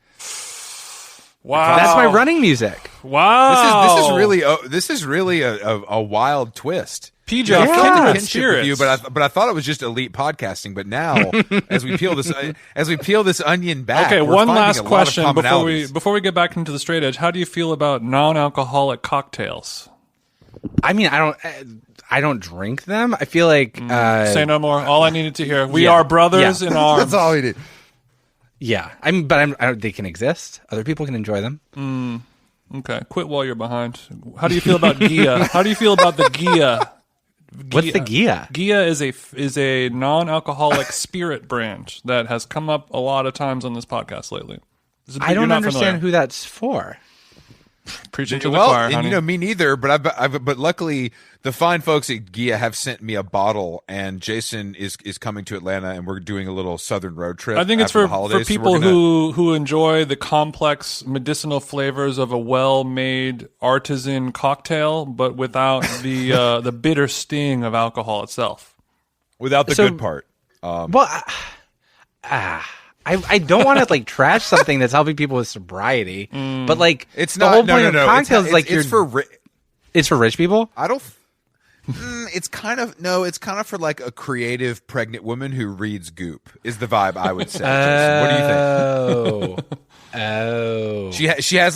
Wow, that's my running music. Wow, this is really a wild twist. PJ, kindred spirits. With you, but I thought it was just elite podcasting. But now, as we peel this onion back, okay. One last question before we get back into the straight edge. How do you feel about non-alcoholic cocktails? I mean, I don't drink them. I feel like say no more. All I needed to hear. We are brothers in arms. That's all we did. Yeah, they can exist. Other people can enjoy them. Okay, quit while you're behind. How do you feel about Gia? How do you feel about the Gia? What's the Gia? Gia is a non-alcoholic spirit brand that has come up a lot of times on this podcast lately. I don't understand who that's for. Preaching to the choir, honey. You know, me neither. But luckily, the fine folks at Gia have sent me a bottle, and Jason is coming to Atlanta, and we're doing a little southern road trip. I think it's for people who enjoy the complex medicinal flavors of a well-made artisan cocktail, but without the bitter sting of alcohol itself. Without the good part. I don't want to like trash something that's helping people with sobriety, but like It's the not. whole No, point no, of no. cocktails is like it's for. it's for rich people. I don't. It's kind of It's kind of for like a creative pregnant woman who reads Goop. Is the vibe I would say. Jason. What do you think? Oh, She has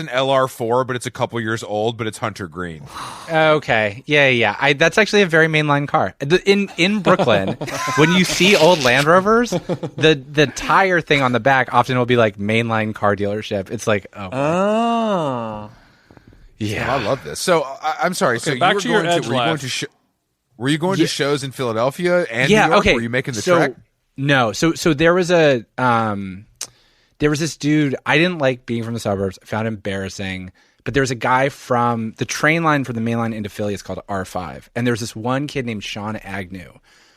an LR4, but it's a couple years old, but it's hunter green. okay, yeah. That's actually a very mainline car. In Brooklyn, when you see old Land Rovers, the tire thing on the back often will be like mainline car dealership. It's like yeah, I love this. So I'm sorry. Okay, so back you to were your going edge to were you going life. to were you going to shows in Philadelphia and New York? okay. Were you making the trek? No, so there was this dude. I didn't like being from the suburbs. I found it embarrassing. But there was a guy from the train line from the main line into Philly. It's called R5. And there was this one kid named Sean Agnew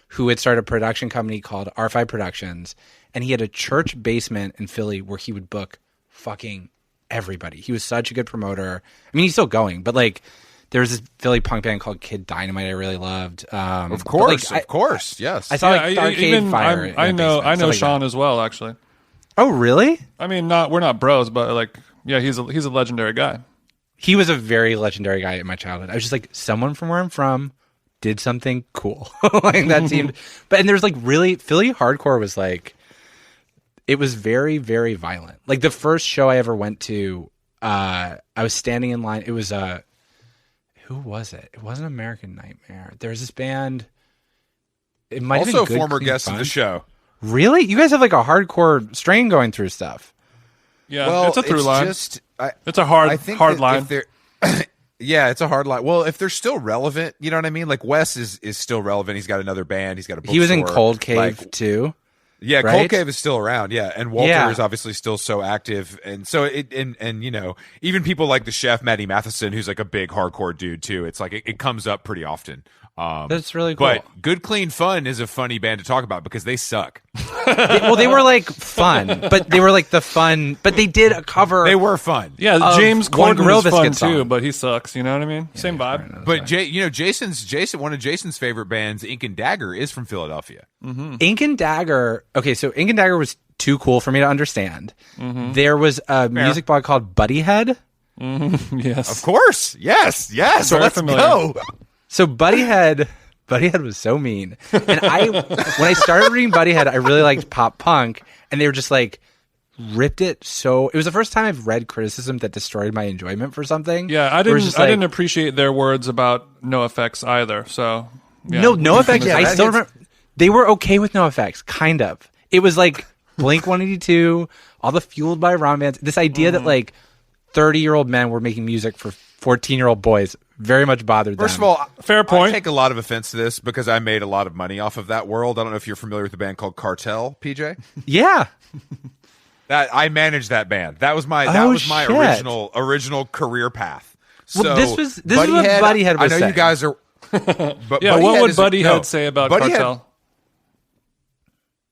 who had started a production company called R5 Productions. And he had a church basement in Philly where he would book fucking everybody. He was such a good promoter. I mean, he's still going. But like, there was this Philly punk band called Kid Dynamite I really loved. Of course, yes. I saw like Arcade Fire. I know like Sean that. as well, actually. Oh, really? I mean, we're not bros, but like, yeah, he's a legendary guy. He was a very legendary guy in my childhood. I was just like, someone from where I'm from did something cool. Like that seemed, and there's like really Philly hardcore was like, it was very, very violent. Like the first show I ever went to, I was standing in line. It was who was it? It wasn't American Nightmare. There was this band. It might have Also been Good former Clean guest Fun. of the show. Really? You guys have like a hardcore strain going through stuff. Yeah, Well, it's a through line. It's It's a hard that line. if they're- yeah, it's a hard line. Well, if they're still relevant, you know what I mean? Like Wes is still relevant. He's got another band. He's got a bookstore. He was in Cold Cave Like, too. yeah, right? Cold Cave is still around. Yeah, and Walter Yeah. is obviously still so active, and so and you know, even people like the chef Matty Matheson, who's like a big hardcore dude too. It's like it comes up pretty often. That's really cool. But Good Clean Fun is a funny band to talk about because they suck. They were like fun, but they were like the fun. But they did a cover. They were fun. Yeah, of James one Corden Grill is fun Biscuit song. too, but he sucks. You know what I mean? Same vibe. But Jason, one of Jason's favorite bands, Ink and Dagger, is from Philadelphia. Ink and Dagger. Okay, so Ink and Dagger was too cool for me to understand. There was a music blog called Buddyhead. Yes. Of course, yes. So Very let's familiar. Oh. go. So Buddyhead was so mean. And when I started reading Buddyhead, I really liked pop punk, and they were just like ripped it. So it was the first time I've read criticism that destroyed my enjoyment for something. Yeah, I Where it's didn't. just I like, didn't appreciate their words about NoFX either. So yeah. No effects. Yeah, I that still hits- remember they were okay with no effects, kind of. It was like Blink 182, all the Fueled by Ron bands. This idea that like 30-year-old men were making music for 14-year-old boys very much bothered them. First of all, Fair point. I take a lot of offense to this because I made a lot of money off of that world. I don't know if you're familiar with the band called Cartel, PJ. Yeah. That I managed that band. That was my shit. original career path. Well, So this is what Buddyhead, Buddyhead was I know saying. you guys are. But Yeah, what Buddyhead would is Buddyhead say about Buddyhead- Cartel?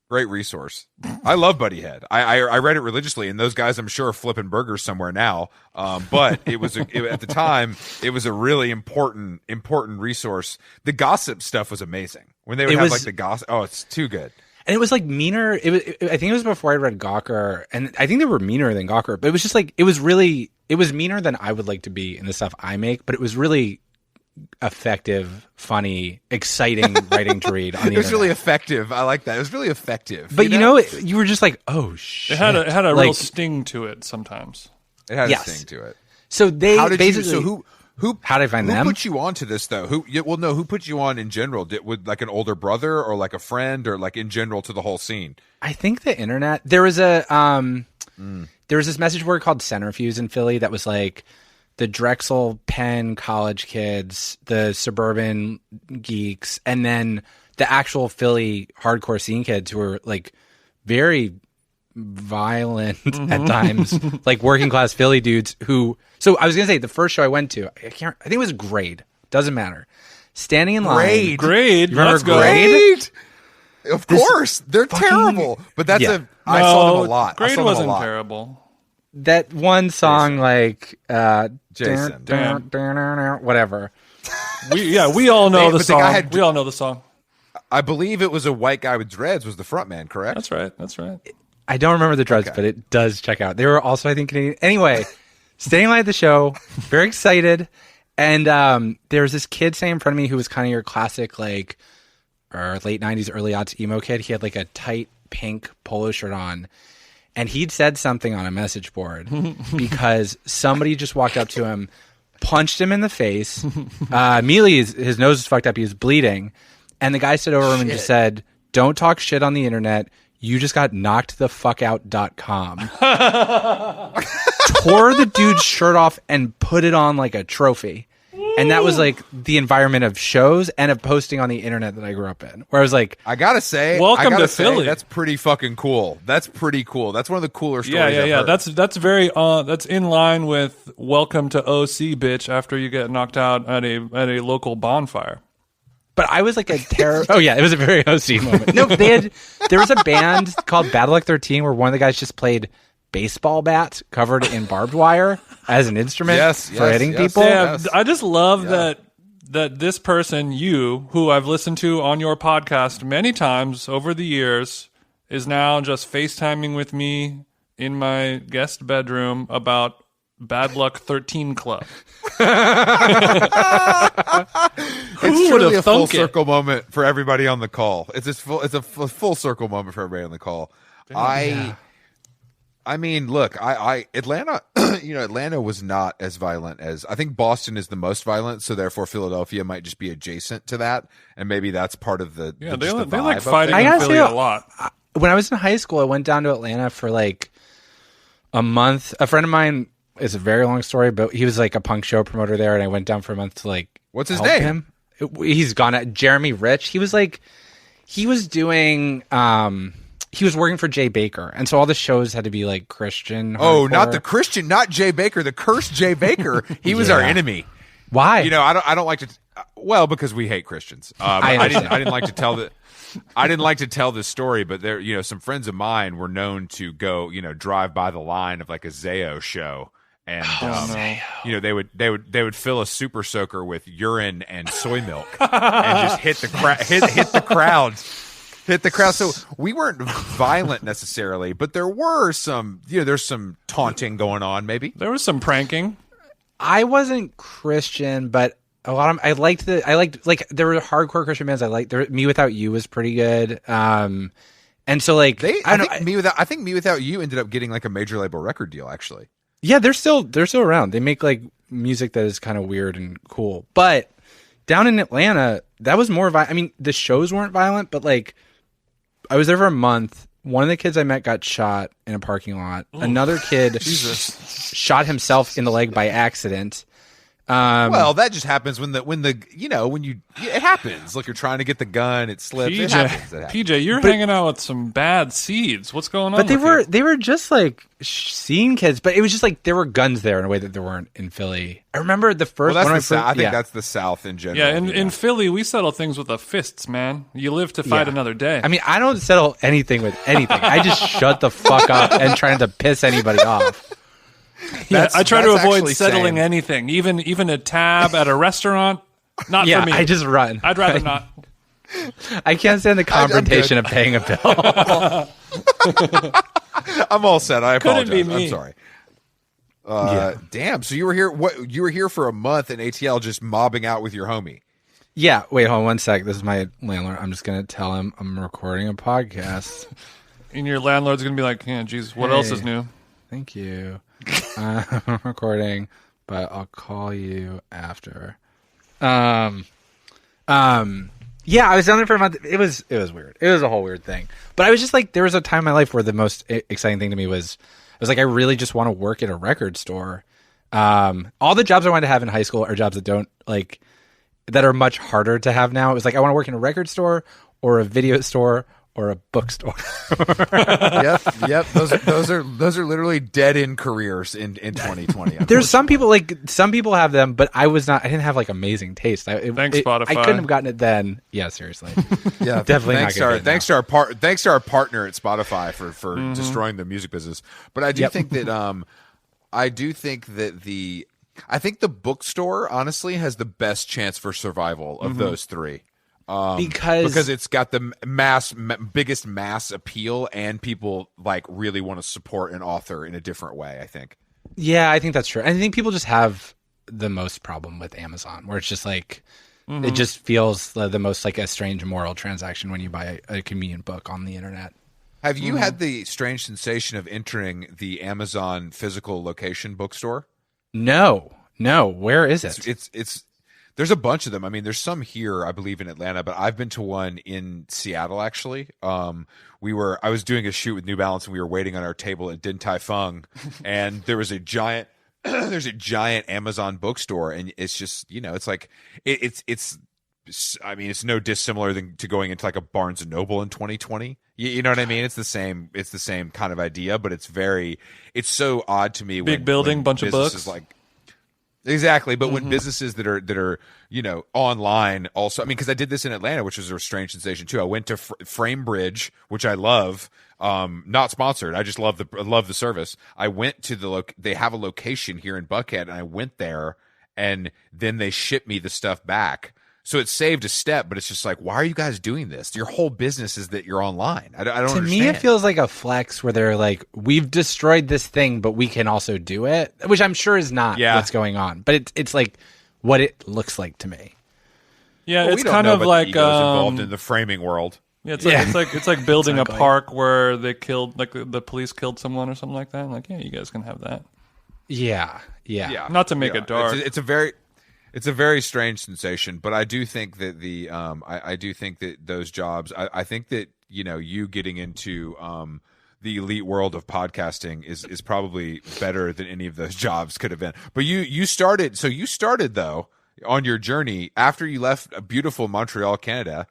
Great resource. I love Buddyhead. I read it religiously, and those guys I'm sure are flipping burgers somewhere now. But it was at the time it was a really important resource. The gossip stuff was amazing when they would have like the gossip. Oh, it's too good. And it was like meaner. I think it was before I read Gawker, and I think they were meaner than Gawker. But it was just like it was meaner than I would like to be in the stuff I make. But it was really effective, funny, exciting writing to read on the It was internet. really effective. I like that. It was really effective. But you know, you were just like, oh shit. It had a like, real sting to it sometimes. it had yes. a sting to it. So they How did basically. you? So who? How did I find who them? put you on to this though? Who put you on in general? Would like an older brother or like a friend or like in general to the whole scene? I think the internet. There was a there was this message board called Centrifuge in Philly that was like the Drexel Penn college kids, the suburban geeks, and then the actual Philly hardcore scene kids who were like very violent at times, like working class Philly dudes who. So I was gonna say the first show I went to, I think it was Grade. Doesn't matter. Standing in line. Grade. You remember Let's go. Grade? Of course, they're terrible. But that's Yeah. I saw them a lot. I Grade saw them a wasn't lot. terrible. That one song, like Jason. whatever. We all know the but the guy song. had- We all know the song. I believe it was a white guy with dreads was the front man, correct? That's right. That's right. I don't remember the drugs, but it does check out. They were also, I think, Canadian. Anyway, standing line at the show, very excited. And there was this kid sitting in front of me who was kind of your classic, like, or late 90s, early aughts emo kid. He had like a tight pink polo shirt on. And he'd said something on a message board because somebody just walked up to him, punched him in the face. Immediately, his nose was fucked up. He was bleeding. And the guy stood over him and just said, "Don't talk shit on the internet. You just got knocked the fuck out.com." Tore the dude's shirt off and put it on like a trophy. And that was like the environment of shows and of posting on the internet that I grew up in. Where I was like, I gotta say, welcome to Philly. That's pretty fucking cool. That's pretty cool. That's one of the cooler stories. Yeah. I've heard. That's very that's in line with welcome to OC, bitch. After you get knocked out at a local bonfire. But I was like a terror. Oh yeah, it was a very OC moment. No, there was a band called Bad Luck 13 where one of the guys just played baseball bats covered in barbed wire as an instrument for hitting people. Yeah, I just love that this person, you, who I've listened to on your podcast many times over the years, is now just FaceTiming with me in my guest bedroom about Bad Luck 13 Club. It's truly a full circle moment for everybody on the call. It's a full circle moment for everybody on the call. I mean, look, Atlanta, Atlanta was not as violent as I think Boston is the most violent, so therefore Philadelphia might just be adjacent to that, and maybe that's part of the they vibe like fighting up there. in Philly a lot. When I was in high school, I went down to Atlanta for like a month. A friend of mine, it's a very long story, but he was like a punk show promoter there, and I went down for a month to like what's his help name? Him. He's gone at Jeremy Rich. He was doing he was working for Jay Baker, and so all the shows had to be like Christian. Oh, hardcore. not the Christian, not Jay Baker, the cursed Jay Baker. He was our enemy. Why? I don't like to. Well, because we hate Christians. I didn't like to tell the. I didn't like to tell this story, but there, some friends of mine were known to go, drive by the line of like a Zayo show, and they would fill a super soaker with urine and soy milk, and just hit the crowd. So we weren't violent necessarily, but there were some, there's some taunting going on. Maybe there was some pranking. I wasn't Christian, but a lot of I liked like there were hardcore Christian bands I liked. Me Without You was pretty good. And so like I think Me Without You ended up getting like a major label record deal actually. Yeah, they're still around. They make like music that is kind of weird and cool. But down in Atlanta, that was more violent. I mean, the shows weren't violent, but like I was there for a month. One of the kids I met got shot in a parking lot. Ooh. Another kid shot himself in the leg by accident. Well, that just happens when it happens. Like you're trying to get the gun, it slips. PJ, it happens. PJ, you're hanging out with some bad seeds. What's going on? But they were just like seeing kids. But it was just like there were guns there in a way that there weren't in Philly. I remember the first. Well, I think that's the South in general. Yeah, in Philly, we settle things with the fists, man. You live to fight another day. I mean, I don't settle anything with anything. I just shut the fuck up and trying to piss anybody off. Yeah, I try to avoid settling anything, even a tab at a restaurant. Not for me. I just run. I'd rather not. I can't stand the confrontation of paying a bill. I'm all set. I apologize. Couldn't be me. I'm sorry. Damn. So you were here. You were here for a month in ATL, just mobbing out with your homie. Yeah. Wait. Hold on 1 sec. This is my landlord. I'm just gonna tell him I'm recording a podcast. And your landlord's gonna be like, "Yeah, geez, what else is new?" Thank you. I'm recording, but I'll call you after. Yeah, I was down there for a month. It was weird. It was a whole weird thing. But I was just like, there was a time in my life where the most exciting thing to me was, I was like, I really just want to work at a record store. All the jobs I wanted to have in high school are jobs that are much harder to have now. It was like, I want to work in a record store or a video store or a bookstore. Yep. Those are literally dead end careers in 2020. There's some people have them, but I didn't have like amazing taste. Thanks, Spotify. I couldn't have gotten it then. Yeah, seriously. Yeah, definitely. Thanks to our partner at Spotify for destroying the music business. But I do think that I think the bookstore honestly has the best chance for survival of those three. because it's got the biggest mass appeal, and people like really want to support an author in a different way, I think. Yeah, I think that's true. I think people just have the most problem with Amazon, where it's just like it just feels the most like a strange moral transaction when you buy a convenient book on the internet. Have you had the strange sensation of entering the Amazon physical location bookstore? No. Where is it? It's there's a bunch of them. I mean, there's some here, I believe, in Atlanta, but I've been to one in Seattle, actually. I was doing a shoot with New Balance, and we were waiting on our table at Din Tai Fung, and there was a giant Amazon bookstore, and it's just, it's like it's I mean, it's no dissimilar to going into like a Barnes and Noble in 2020. You know what I mean? It's the same kind of idea, but it's so odd to me. Big building, bunch of books. Exactly, but when businesses that are online also, I mean, because I did this in Atlanta, which was a strange sensation too. I went to Framebridge, which I love, not sponsored. I just love the service. I went to they have a location here in Buckhead, and I went there, and then they shipped me the stuff back. So it saved a step, but it's just like, why are you guys doing this? Your whole business is that you're online. I don't understand. To me, it feels like a flex where they're like, we've destroyed this thing, but we can also do it, which I'm sure is not what's going on. But it's like what it looks like to me. Yeah, it's kind of like involved in the framing world. Yeah, it's like building exactly. A park where they killed, like the police killed someone or something like that. Like, yeah, you guys can have that. Yeah. Not to make it dark. It's a very strange sensation, but I do think that I do think that those jobs. I think that you getting into the elite world of podcasting is probably better than any of those jobs could have been. But you started though on your journey after you left beautiful Montreal, Canada.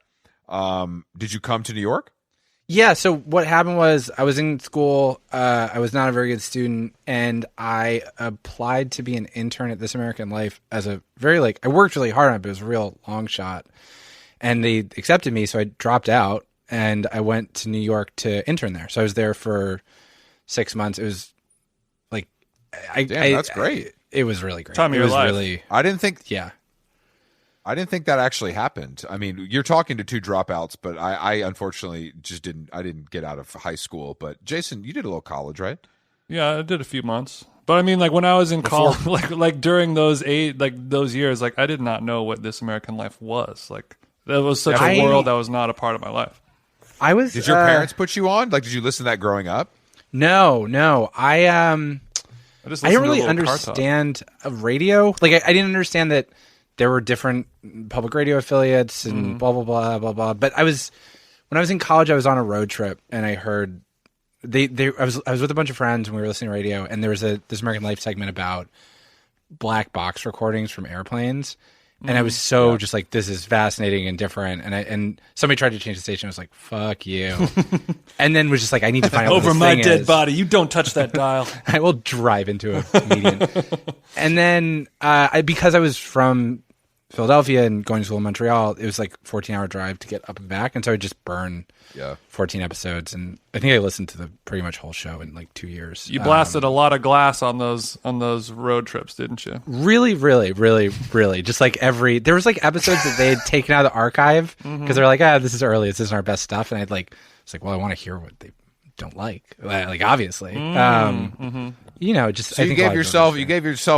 Did you come to New York? Yeah, so what happened was I was in school. I was not a very good student, and I applied to be an intern at This American Life as a I worked really hard on it, but it was a real long shot. And they accepted me, so I dropped out, and I went to New York to intern there. So I was there for 6 months. It was like... that's great. It was really great. Time of your life. Really, I didn't think... Yeah. I didn't think that actually happened. I mean, you're talking to two dropouts, but I unfortunately just didn't get out of high school. But Jason, you did a little college, right? Yeah, I did a few months. But I mean, like when I was in college, like during those years, like I did not know what This American Life was. Like that was such a world that was not a part of my life. Did your parents put you on? Like, did you listen to that growing up? No. I didn't really understand a radio. Like I didn't understand that there were different public radio affiliates and blah, blah, blah, blah, blah. But when I was in college, I was on a road trip, and I heard I was with a bunch of friends, and we were listening to radio, and there was This American Life segment about black box recordings from airplanes. And I was just like, this is fascinating and different. And somebody tried to change the station. I was like, fuck you. And then was just like, I need to find out what over this my thing dead is. body. You don't touch that dial. I will drive into a median. And then because I was from Philadelphia and going to school in Montreal, it was like a 14-hour drive to get up and back. And so I just burn 14 episodes. And I think I listened to the pretty much whole show in like 2 years. You blasted a lot of glass on those road trips, didn't you? Really, really, really, really. Just like there was like episodes that they had taken out of the archive because they're like, this is early. This isn't our best stuff. And it's like, well, I want to hear what they don't like obviously. Just so you gave yourself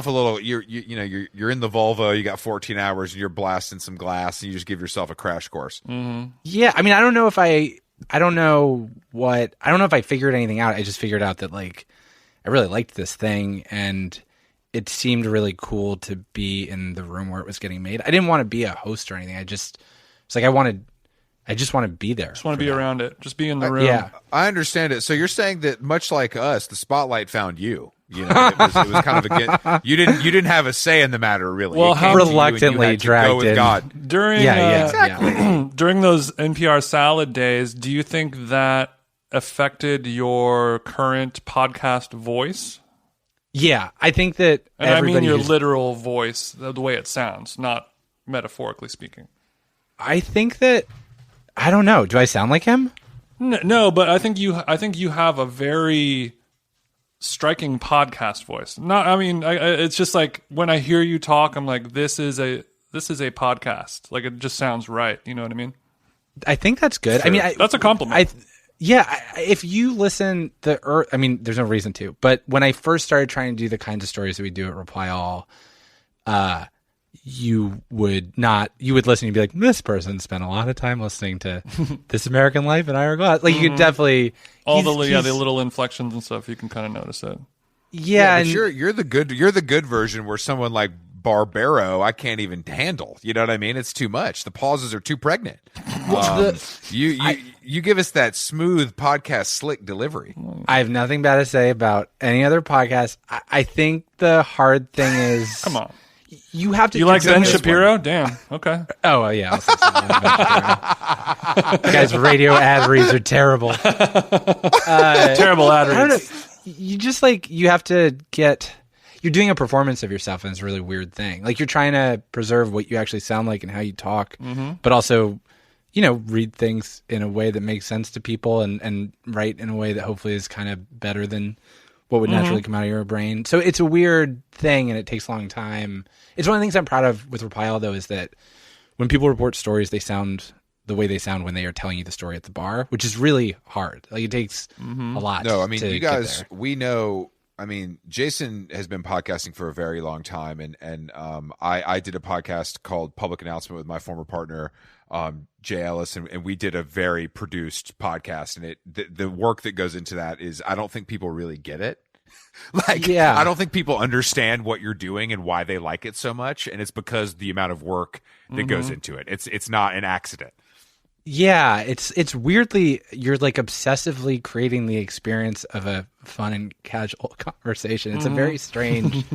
a little. You're in the Volvo. You got 14 hours, and you're blasting some glass, and you just give yourself a crash course. Yeah, I mean, I don't know if I figured anything out. I just figured out that like I really liked this thing, and it seemed really cool to be in the room where it was getting made. I didn't want to be a host or anything. I just want to be there. Just want to be around it. Just be in the room. Yeah. I understand it. So you're saying that much like us, the spotlight found you. It was kind of you didn't have a say in the matter, really. Well, how reluctantly dragged in. God. During exactly. During those NPR salad days, do you think that affected your current podcast voice? Yeah, I think that and I mean your literal voice, the way it sounds, not metaphorically speaking. I think that I don't know. Do I sound like him? No, but I think you have a very striking podcast voice. It's just like when I hear you talk, I'm like, this is a this is a podcast. Like, it just sounds right. You know what I mean? I think that's good. Sure. I mean, that's a compliment. If you listen I mean, there's no reason to, but when I first started trying to do the kinds of stories that we do at Reply All, you would listen and be like, this person spent a lot of time listening to This American Life and Ira Glass. Like, you could definitely the little inflections and stuff, you can kind of notice it. Yeah, but you're the good version where someone like Barbero I can't even handle. You know what I mean? It's too much. The pauses are too pregnant. You give us that smooth podcast slick delivery. I have nothing bad to say about any other podcast. I think the hard thing is, come on, you have to. You like Ben Shapiro? Damn. Okay. Oh yeah. I'll say Ben Guys, radio ad reads are terrible. Terrible ad reads. You just you have to get. You're doing a performance of yourself, and it's a really weird thing. Like, you're trying to preserve what you actually sound like and how you talk, but also, read things in a way that makes sense to people and write in a way that hopefully is kind of better than what would naturally come out of your brain. So it's a weird thing, and it takes a long time. It's one of the things I'm proud of with Reply All, though, is that when people report stories, they sound the way they sound when they are telling you the story at the bar, which is really hard. Like, it takes a lot. No, I mean, you guys, we know. I mean, Jason has been podcasting for a very long time, and I did a podcast called Public Announcement with my former partner, Jay Ellis, and we did a very produced podcast, and the work that goes into that is, I don't think people really get it. I don't think people understand what you're doing and why they like it so much, and it's because the amount of work that goes into it. It's not an accident. Yeah, it's weirdly, you're obsessively creating the experience of a fun and casual conversation. It's a very strange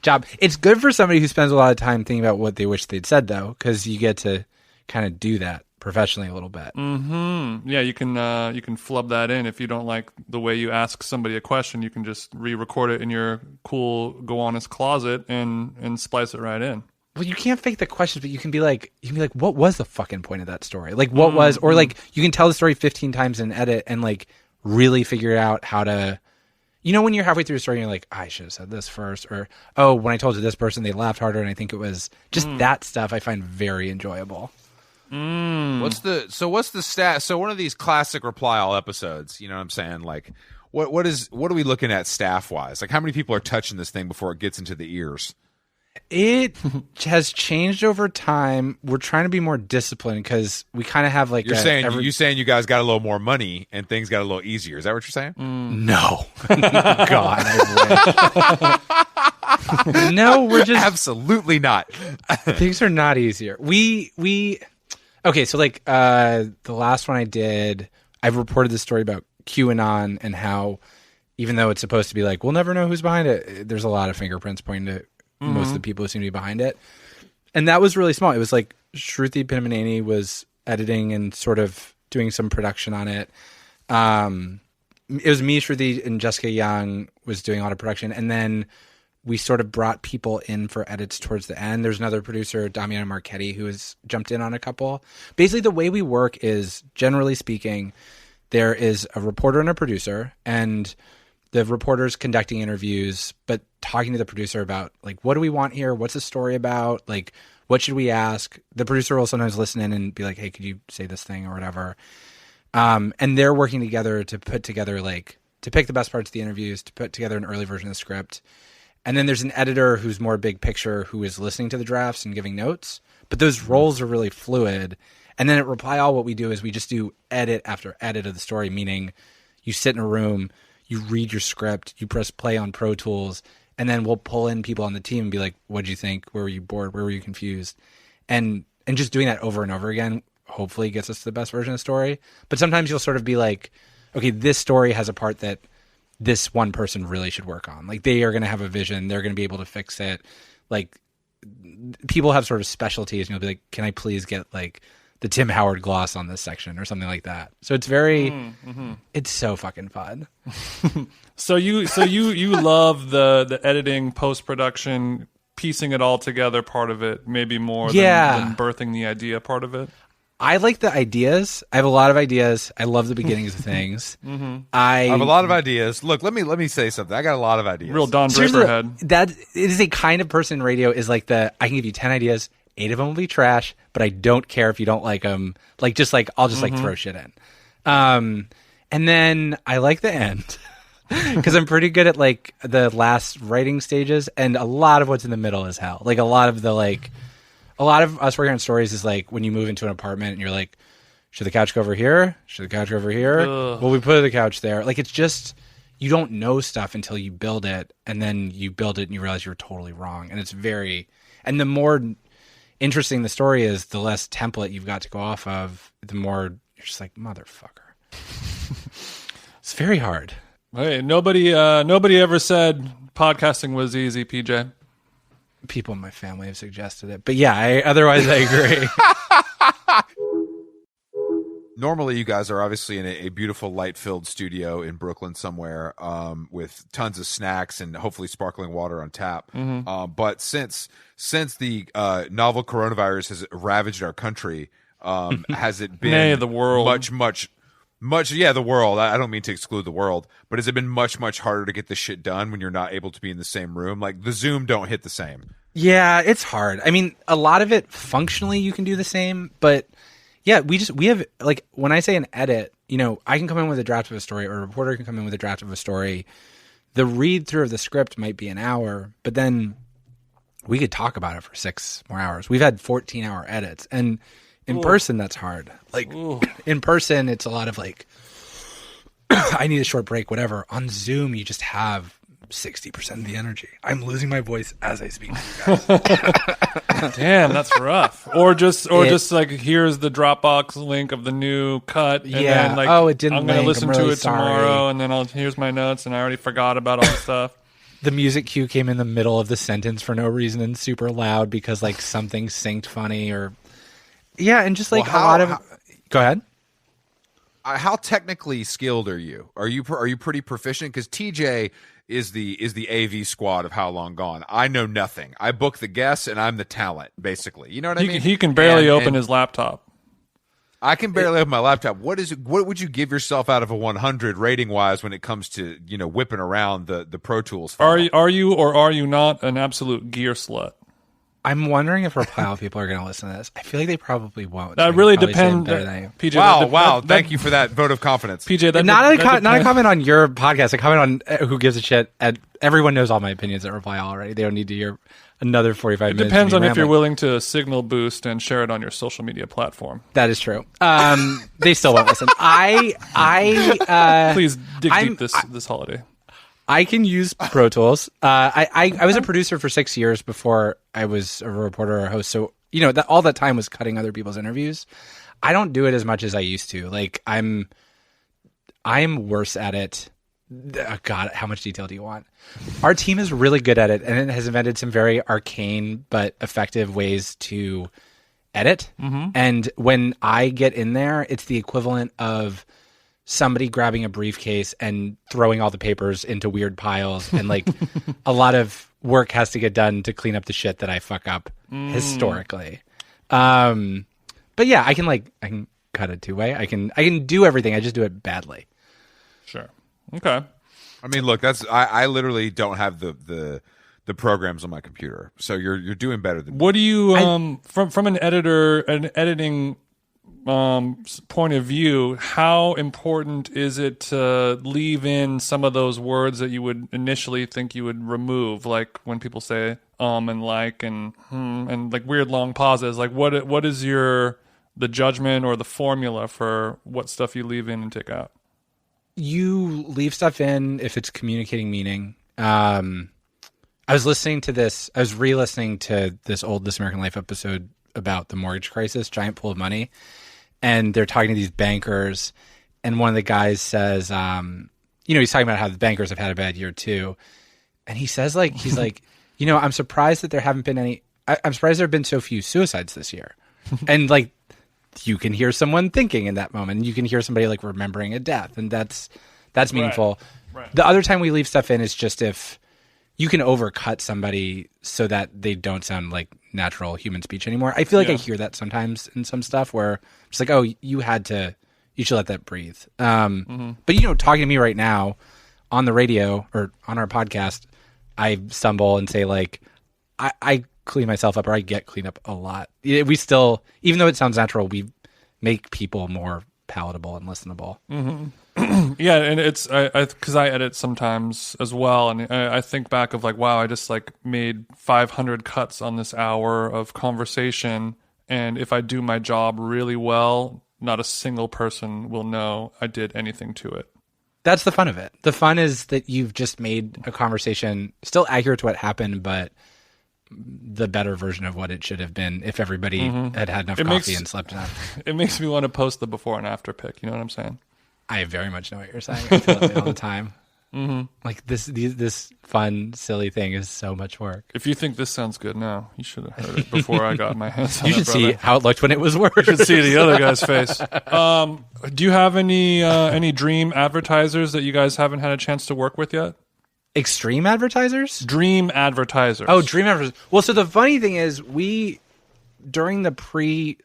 job. It's good for somebody who spends a lot of time thinking about what they wish they'd said, though, because you get to kind of do that professionally a little bit. Yeah, you can flub that in. If you don't like the way you ask somebody a question, you can just re-record it in your cool Gowanus closet and splice it right in. Well, you can't fake the questions, but you can be like, what was the fucking point of that story? Like, what was, or you can tell the story 15 times in edit and really figure out how to, when you're halfway through a story and you're like, I should have said this first, or, oh, when I told you this person, they laughed harder, and I think it was just that stuff I find very enjoyable. What's the stat? So one of these classic Reply All episodes, you know what I'm saying? Like, what are we looking at staff wise? Like, how many people are touching this thing before it gets into the ears? It has changed over time. We're trying to be more disciplined because we kind of have you're saying you guys got a little more money and things got a little easier. Is that what you're saying? No, God, I wish. No, we're just absolutely not. Things are not easier. Okay. So the last one I did, I've reported the story about QAnon and how, even though it's supposed to be we'll never know who's behind it, there's a lot of fingerprints pointing to most of the people who seem to be behind it. And that was really small. It was Shruti Pinnamaneni was editing and sort of doing some production on it. It was me, Shruti, and Jessica Young was doing a lot of production. And then we sort of brought people in for edits towards the end. There's another producer, Damiana Marchetti, who has jumped in on a couple. Basically, the way we work is, generally speaking, there is a reporter and a producer, and the reporter's conducting interviews, but talking to the producer about what do we want here? What's the story about? What should we ask? The producer will sometimes listen in and be like, hey, could you say this thing or whatever? And they're working together to put together to pick the best parts of the interviews, to put together an early version of the script. And then there's an editor who's more big picture, who is listening to the drafts and giving notes. But those roles are really fluid. And then at Reply All, what we do is we just do edit after edit of the story, meaning you sit in a room, you read your script, you press play on Pro Tools, and then we'll pull in people on the team and be like, what'd you think? Where were you bored? Where were you confused? And just doing that over and over again hopefully gets us to the best version of the story. But sometimes you'll sort of be like, okay, this story has a part that this one person really should work on. They are going to have a vision. They're going to be able to fix it. People have sort of specialties, and you'll be like, can I please get the Tim Howard gloss on this section or something like that. So it's very, it's so fucking fun. So you love the editing, post-production, piecing it all together part of it, maybe more than birthing the idea part of it? I like the ideas. I have a lot of ideas. I love the beginnings of things. I have a lot of ideas. Look, let me say something. I got a lot of ideas. Real Don Draper head. That it is a kind of person in radio is I can give you 10 ideas. 8 of them will be trash, but I don't care if you don't like them. Like, just like, I'll just like throw shit in. And then I like the end because I'm pretty good at like the last writing stages, and a lot of what's in the middle is hell. Like a lot of us working on stories is like when you move into an apartment and you're like, should the couch go over here? Should the couch go over here? Ugh. Well, we put the couch there. Like, it's just, you don't know stuff until you build it, and then you build it and you realize you're totally wrong. And it's and the more interesting the story is, the less template you've got to go off of, the more you're just like, motherfucker. It's very hard. Hey, nobody ever said podcasting was easy, PJ. People in my family have suggested it, but yeah, otherwise I agree. Normally, you guys are obviously in a beautiful light-filled studio in Brooklyn somewhere, with tons of snacks and hopefully sparkling water on tap. But since the novel coronavirus has ravaged our country, has it been the world much? Yeah, the world. I don't mean to exclude the world, but has it been much harder to get this shit done when you're not able to be in the same room? Like, the Zoom don't hit the same. Yeah, it's hard. I mean, a lot of it functionally you can do the same, but yeah, we have, like, when I say an edit, you know, I can come in with a draft of a story, or a reporter can come in with a draft of a story. The read through of the script might be an hour, but then we could talk about it for 6 more hours. We've had 14-hour edits, and in person, that's hard. Like, in person, it's a lot of like, I need a short break, whatever. On Zoom, you just have 60% of the energy. I'm losing my voice as I speak to you guys. Damn, that's rough. Or just like, here's the Dropbox link of the new cut. And yeah. Then, like, it didn't. I'm going to listen really to it sorry. tomorrow, and then here's my notes, and I already forgot about all the stuff. The music cue came in the middle of the sentence for no reason and super loud because like something synced funny, or yeah, and just like go ahead. How technically skilled are you? Are you pretty proficient? Because TJ is the AV squad of How Long Gone. I know nothing. I book the guests and I'm the talent, basically. You know what I mean? He can barely open his laptop. I can barely open my laptop. What would you give yourself out of a 100 rating wise when it comes to, you know, whipping around the Pro Tools file? Are you or are you not an absolute gear slut? I'm wondering if a pile of people are going to listen to this. I feel like they probably won't. That really depends. PJ, wow! Thank you for that vote of confidence, PJ. Not a comment on your podcast. A comment on who gives a shit. And everyone knows all my opinions at Reply All already. They don't need to hear another 45 minutes. It depends on if you're willing to signal boost and share it on your social media platform. That is true. They still won't listen. Please dig deep this holiday. I can use Pro Tools. I was a producer for 6 years before I was a reporter or a host. So, you know, all that time was cutting other people's interviews. I don't do it as much as I used to. Like, I'm worse at it. Oh, God, how much detail do you want? Our team is really good at it, and it has invented some very arcane but effective ways to edit. Mm-hmm. And when I get in there, it's the equivalent of somebody grabbing a briefcase and throwing all the papers into weird piles, and like a lot of work has to get done to clean up the shit that I fuck up historically. But yeah, I can cut it two-way. I can do everything. I just do it badly. Sure. Okay. I mean, look, I literally don't have the programs on my computer, so you're doing better than me. What do you from an editing point of view, how important is it to leave in some of those words that you would initially think you would remove, like when people say and like and like weird long pauses? Like what is the judgment or the formula for what stuff you leave in and take out? You leave stuff in if it's communicating meaning. I was re-listening to this old This American Life episode about the mortgage crisis, giant pool of money. And they're talking to these bankers, and one of the guys says, he's talking about how the bankers have had a bad year too. And he says, he's like, I'm surprised that there haven't been I'm surprised there have been so few suicides this year. And like, you can hear someone thinking in that moment. You can hear somebody like remembering a death, and that's meaningful. Right. The other time we leave stuff in is just if you can overcut somebody so that they don't sound like natural human speech anymore. I feel like I hear that sometimes in some stuff where it's like, oh, you should let that breathe. But talking to me right now on the radio or on our podcast, I stumble and say like, I clean myself up, or I get cleaned up a lot. We still, even though it sounds natural, we make people more palatable and listenable. Yeah, and it's because I edit sometimes as well, and I think back of like, wow, I just like made 500 cuts on this hour of conversation, and if I do my job really well, not a single person will know I did anything to it. That's the fun of it. The fun is that you've just made a conversation still accurate to what happened, but the better version of what it should have been if everybody had enough coffee and slept enough. It makes me want to post the before and after pic. You know what I'm saying? I very much know what you're saying. I feel it all the time. Like this fun, silly thing is so much work. If you think this sounds good now, you should have heard it before I got my hands on it. You should see how it looked when it was work. You should see the other guy's face. Do you have any dream advertisers that you guys haven't had a chance to work with yet? Extreme advertisers? Dream advertisers. Oh, dream advertisers. Well, so the funny thing is during the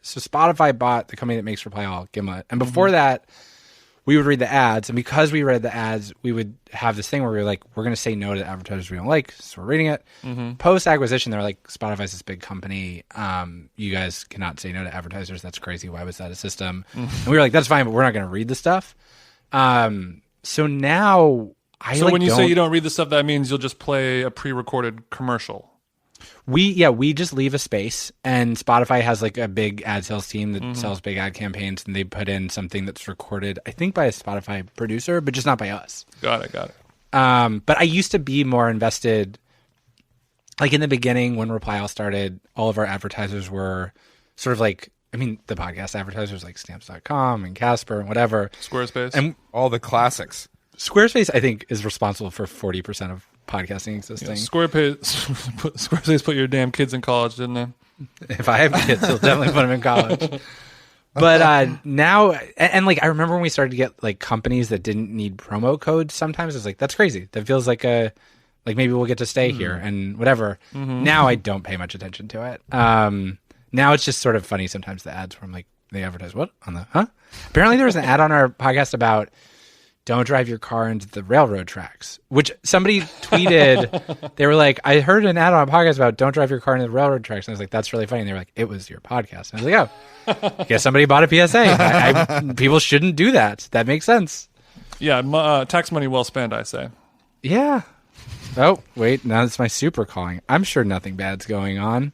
so Spotify bought the company that makes Reply All, Gimlet. And before that, we would read the ads. And because we read the ads, we would have this thing where we were like, we're going to say no to advertisers we don't like. So we're reading it. Post-acquisition, they're like, Spotify's this big company. You guys cannot say no to advertisers. That's crazy. Why was that a system? And we were like, that's fine, but we're not going to read the stuff. So now... So when you say you don't read the stuff, that means you'll just play a pre-recorded commercial. We just leave a space, and Spotify has like a big ad sales team that sells big ad campaigns, and they put in something that's recorded, I think, by a Spotify producer, but just not by us. Got it. But I used to be more invested, like in the beginning when Reply All started, all of our advertisers were sort of like, I mean, the podcast advertisers like Stamps.com and Casper and whatever. Squarespace. And all the classics. Squarespace, I think, is responsible for 40% of podcasting existing. Yeah, Squarespace put your damn kids in college, didn't they? If I have kids, they'll definitely put them in college. But now, and like I remember when we started to get like companies that didn't need promo codes. Sometimes it's like that's crazy. That feels like maybe we'll get to stay here and whatever. Now I don't pay much attention to it. Now it's just sort of funny sometimes the ads where I'm like, they advertise what on the Apparently there was an ad on our podcast about. Don't drive your car into the railroad tracks, which somebody tweeted. They were like, I heard an ad on a podcast about don't drive your car into the railroad tracks. And I was like, that's really funny. And they were like, it was your podcast. And I was like, oh, I guess somebody bought a PSA. People shouldn't do that. That makes sense. Yeah. Tax money well spent, I say. Yeah. Oh, wait. Now it's my super calling. I'm sure nothing bad's going on.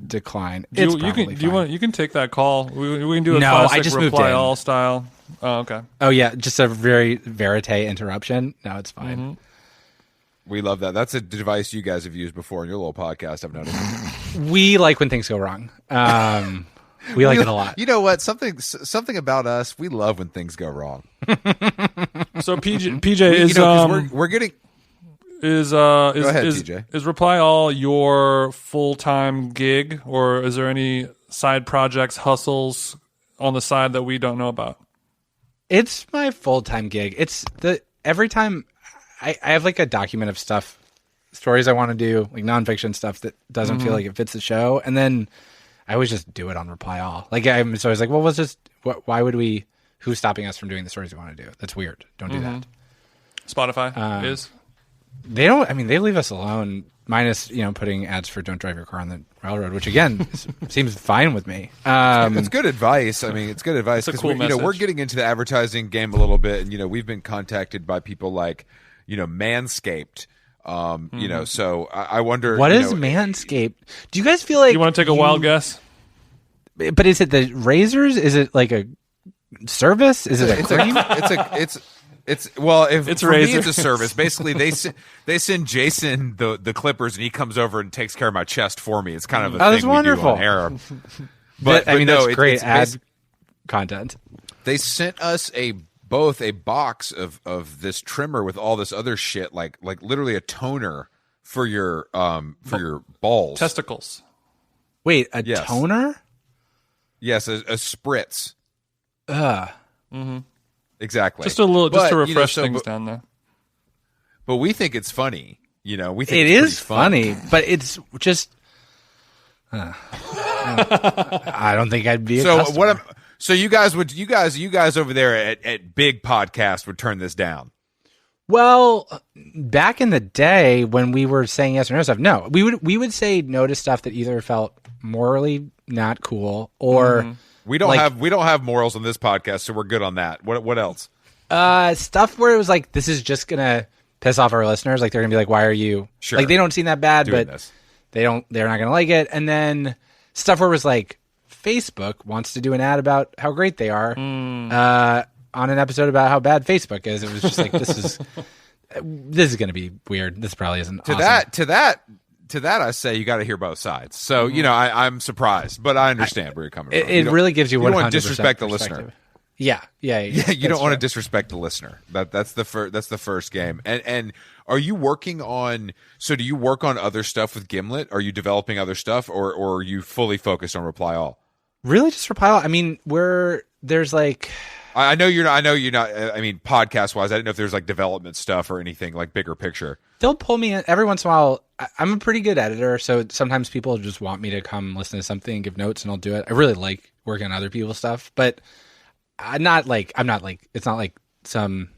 Decline. You can take that call. We can do a classic I just Reply All style. Oh, okay. Oh, yeah. Just a very verite interruption. No, it's fine. We love that. That's a device you guys have used before in your little podcast, I've noticed. We like when things go wrong. We like it a lot. You know what? Something about us, we love when things go wrong. So PJ is we're getting Go ahead, TJ. Is Reply All your full-time gig, or is there any side projects, hustles on the side that we don't know about? It's my full-time gig. It's every time I have like a document of stories I want to do, like nonfiction stuff that doesn't feel like it fits the show, and then I always just do it on Reply All. Like I'm so I was like, well, why would we? Who's stopping us from doing the stories we want to do? That's weird. Don't do that. Spotify is. They don't. I mean, they leave us alone. Minus, putting ads for "Don't drive your car on the railroad," which again seems fine with me. It's good advice. I mean, it's good advice because we're getting into the advertising game a little bit, and we've been contacted by people like Manscaped. So I wonder what is Manscaped. Do you guys feel like you want to take a wild guess? But is it the razors? Is it like a service? Is it a cream? It's well, if it's for me, razor. it's a service. Basically, they send Jason the clippers, and he comes over and takes care of my chest for me. It's kind of a thing that's wonderful. We do on air. But that's great ad content. They sent us both a box of this trimmer with all this other shit, like literally a toner for your balls, testicles. Wait, toner? Yes, a spritz. Exactly. Just to refresh things down there. But we think it's funny. We think it is funny, but it's just. I don't think I'd be. So you guys over there at Big Podcast would turn this down. Well, back in the day when we were saying yes or no stuff, no, we would say no to stuff that either felt morally not cool or we don't have morals on this podcast, so we're good on that. What else? Stuff where it was like, this is just gonna piss off our listeners. Like they're gonna be like, why are you like, they don't seem that bad, but they're not gonna like it. And then stuff where it was like, Facebook wants to do an ad about how great they are on an episode about how bad Facebook is. It was just like, this is going to be weird. This probably isn't to that. I say you got to hear both sides. So I'm surprised, but I understand where you're coming from. It really gives you 100% don't want to disrespect the listener. Yeah. You don't want to disrespect the listener. That's the first game. And are you working on? So do you work on other stuff with Gimlet? Are you developing other stuff, or are you fully focused on Reply All? Really, just Reply All. I mean, there's like. I know you're not. I mean, podcast wise, I didn't know if there's like development stuff or anything like bigger picture. They'll pull me in every once in a while. I'm a pretty good editor, so sometimes people just want me to come listen to something and give notes, and I'll do it. I really like working on other people's stuff, but I'm not like it's not like some.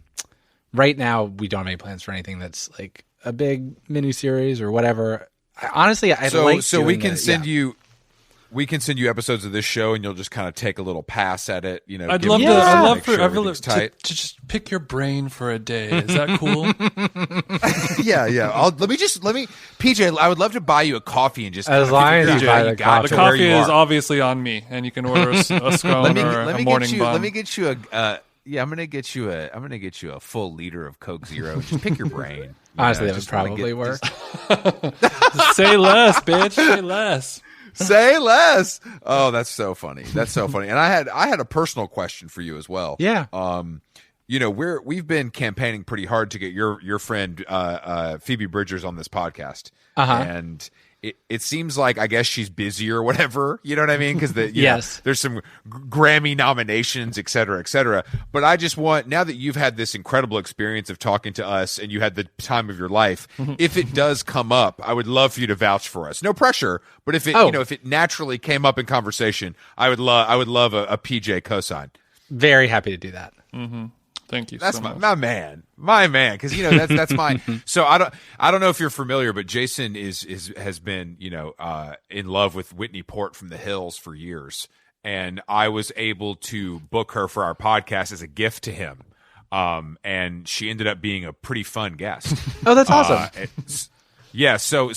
Right now, we don't have any plans for anything that's like a big mini series or whatever. Honestly, so we can send you. We can send you episodes of this show, and you'll just kind of take a little pass at it. I'd love to just pick your brain for a day. Is that cool? Yeah. Let me, PJ. I would love to buy you a coffee and just as long as you buy the coffee. The coffee is obviously on me, and you can order a scone or a morning bun. Let me get you a. I'm gonna get you a full liter of Coke Zero. Just pick your brain. Honestly, that would probably work. Say less, bitch. Say less. Say less. Oh, that's so funny. And I had a personal question for you as well. Yeah. We've been campaigning pretty hard to get your friend Phoebe Bridgers on this podcast, and it seems like, I guess she's busy or whatever. You know what I mean? Because there's some Grammy nominations, et cetera, et cetera. But I just want, now that you've had this incredible experience of talking to us and you had the time of your life, if it does come up, I would love for you to vouch for us. No pressure, but if it if it naturally came up in conversation, I would love a PJ cosign. Very happy to do that. Mm-hmm. Thank you. That's so much. my man, because that's my. So I don't know if you're familiar, but Jason has been in love with Whitney Port from The Hills for years, and I was able to book her for our podcast as a gift to him, and she ended up being a pretty fun guest. Oh, that's awesome. Yeah, so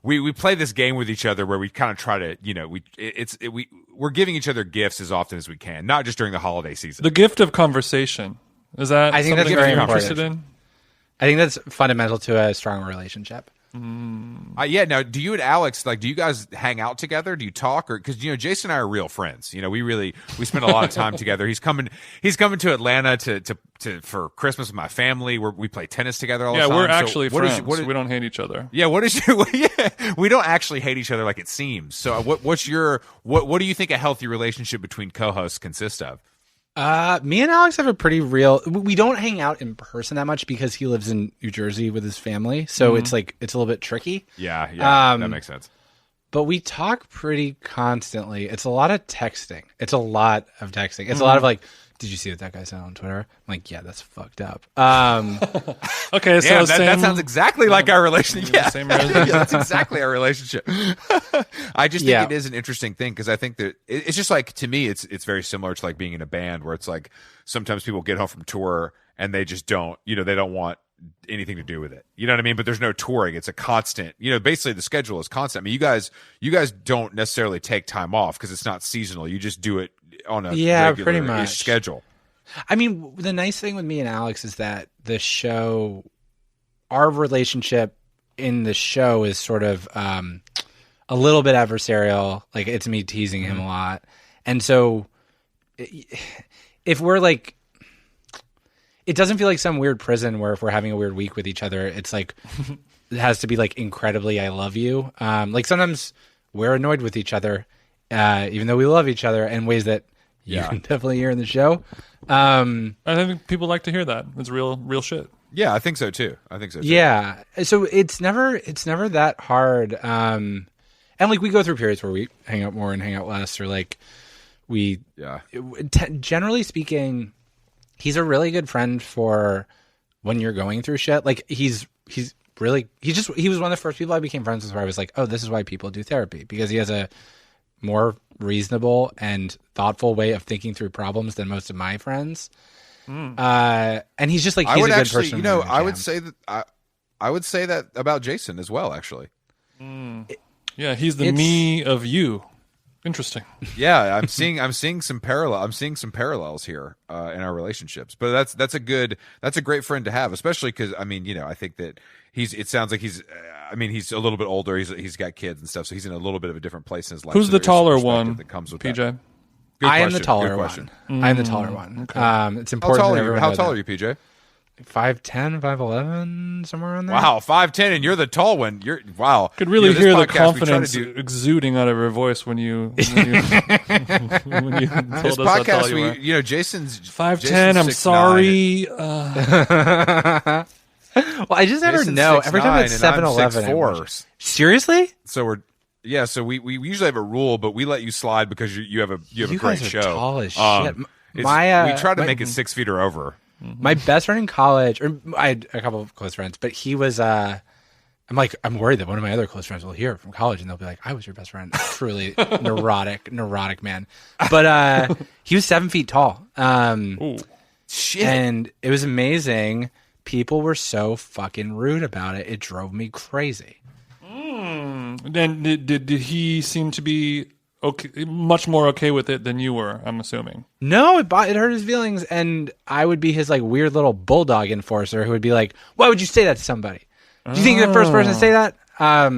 we play this game with each other where we kind of try to we're giving each other gifts as often as we can, not just during the holiday season. The gift of conversation. Is that I think something that's very you're important. interested in? I think that's fundamental to a strong relationship. Now, do you and Alex, like, do you guys hang out together? Do you talk? Or because Jason and I are real friends. We spend a lot of time together. He's coming to Atlanta to for Christmas with my family. We play tennis together all the time. Yeah, we're actually friends. We don't hate each other. Yeah, we don't actually hate each other like it seems. So what do you think a healthy relationship between co-hosts consists of? Me and Alex have a pretty real. We don't hang out in person that much because he lives in New Jersey with his family, so it's a little bit tricky. Yeah, that makes sense. But we talk pretty constantly. It's a lot of texting. It's a lot of texting. It's a lot of like, did you see what that guy said on Twitter? I'm like, yeah, that's fucked up. Okay, so that sounds exactly like our relationship. Yeah, same that's exactly our relationship. I just think it is an interesting thing because I think that it's just like, to me, it's very similar to like being in a band where it's like sometimes people get home from tour and they just don't, they don't want anything to do with it. You know what I mean? But there's no touring. It's a constant, basically the schedule is constant. I mean, you guys don't necessarily take time off because it's not seasonal. You just do it on a regular pretty much schedule. I mean, the nice thing with me and Alex is that our relationship in the show is sort of a little bit adversarial. Like, it's me teasing him a lot. And so if we're like, it doesn't feel like some weird prison where if we're having a weird week with each other, it's like, it has to be like incredibly, I love you. Like sometimes we're annoyed with each other, even though we love each other in ways that you can definitely hear in the show. I think people like to hear that. It's real shit. Yeah, I think so too. Yeah. So it's never that hard. And like we go through periods where we hang out more and hang out less, or like generally speaking, he's a really good friend for when you're going through shit. Like he was one of the first people I became friends with where I was like, oh, this is why people do therapy, because he has a more reasonable and thoughtful way of thinking through problems than most of my friends. And he's just like, he's a good person. I would say that about Jason as well, actually. Yeah, he's the me of you. Interesting. Yeah, I'm seeing some parallels here in our relationships. But that's a great friend to have, especially because I think that it sounds like he's a little bit older. He's got kids and stuff, so he's in a little bit of a different place in his life. Who's the taller one? That comes with PJ. I am the taller one. I am the taller one. Okay. It's important. How tall are you, PJ? 5'10", 5'11", somewhere around there. Wow, 5'10", and you're the tall one. Wow. Could really hear the confidence exuding out of your voice when you told this us podcast, how tall you were. Jason's 5'10". I'm sorry. Well, I just never know. Every time it's 7-Eleven, seriously? So we usually have a rule, but we let you slide because you have a great guys are show. Tall as shit. We try to make it 6 feet or over. My best friend in college, or I had a couple of close friends, but he was. I'm worried that one of my other close friends will hear it from college and they'll be like, "I was your best friend." Truly neurotic man. But he was 7 feet tall. Shit, and it was amazing. People were so fucking rude about it. It drove me crazy. Then did he seem to be okay, much more okay with it than you were? I'm assuming. No, it hurt his feelings, and I would be his like weird little bulldog enforcer who would be like, "Why would you say that to somebody? Do you think you're the first person to say that?" But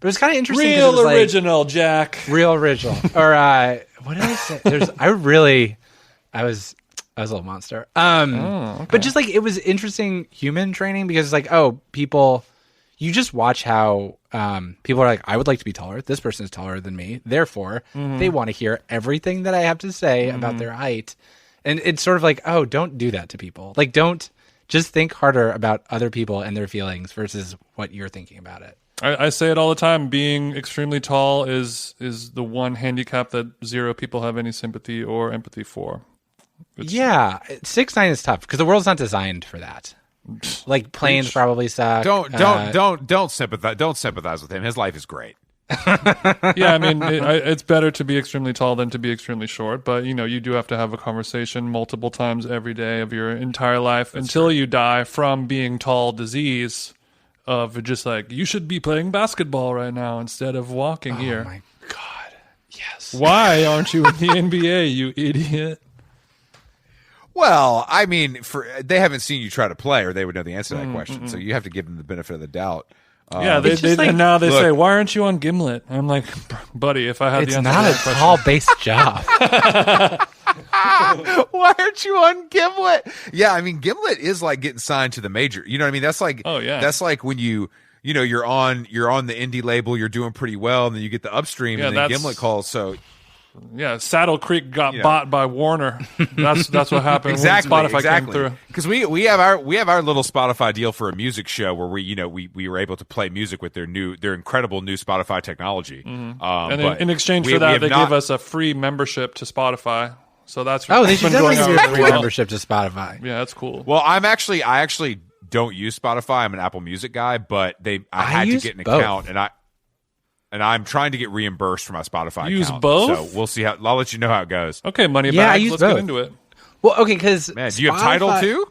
it was kind of interesting. Real original, Jack. Real original. Or what did I say? I was a little monster. Okay. But just like it was interesting human training because it's like, you just watch how people are like, I would like to be taller. This person is taller than me. Therefore, they want to hear everything that I have to say about their height. And it's sort of like, oh, don't do that to people. Like, don't just think harder about other people and their feelings versus what you're thinking about it. I say it all the time. Being extremely tall is the one handicap that zero people have any sympathy or empathy for. 6'9" is tough because the world's not designed for that. Like planes probably suck. Don't sympathize. Don't sympathize with him. His life is great. Yeah, I mean, it's better to be extremely tall than to be extremely short. But you do have to have a conversation multiple times every day of your entire life until you die from being tall disease. Of just like, you should be playing basketball right now instead of walking here. Oh my god! Yes. Why aren't you in the NBA, you idiot? Well, I mean, they haven't seen you try to play, or they would know the answer to that question. So you have to give them the benefit of the doubt. Yeah, and now they say, "Why aren't you on Gimlet?" I'm like, buddy, if I had the answer, it's not a tall-based job. Why aren't you on Gimlet? Yeah, I mean, Gimlet is like getting signed to the major. You know what I mean? That's like, that's like when you're on the indie label, you're doing pretty well, and then you get the upstream, and then Gimlet calls. So. Yeah, Saddle Creek got bought by Warner. That's what happened when Spotify came through. Because we have our little Spotify deal for a music show where we were able to play music with their incredible new Spotify technology. And in exchange for that, they gave us a free membership to Spotify. So that's they should definitely give a free membership to Spotify. Yeah, that's cool. Well, I actually don't use Spotify. I'm an Apple Music guy, but I had to get an account, and I'm trying to get reimbursed for my Spotify account. Use both? So we'll see I'll let you know how it goes. Okay, Moneybags. I use Let's both. get into it. Well, okay, because man, do you have Tidal too?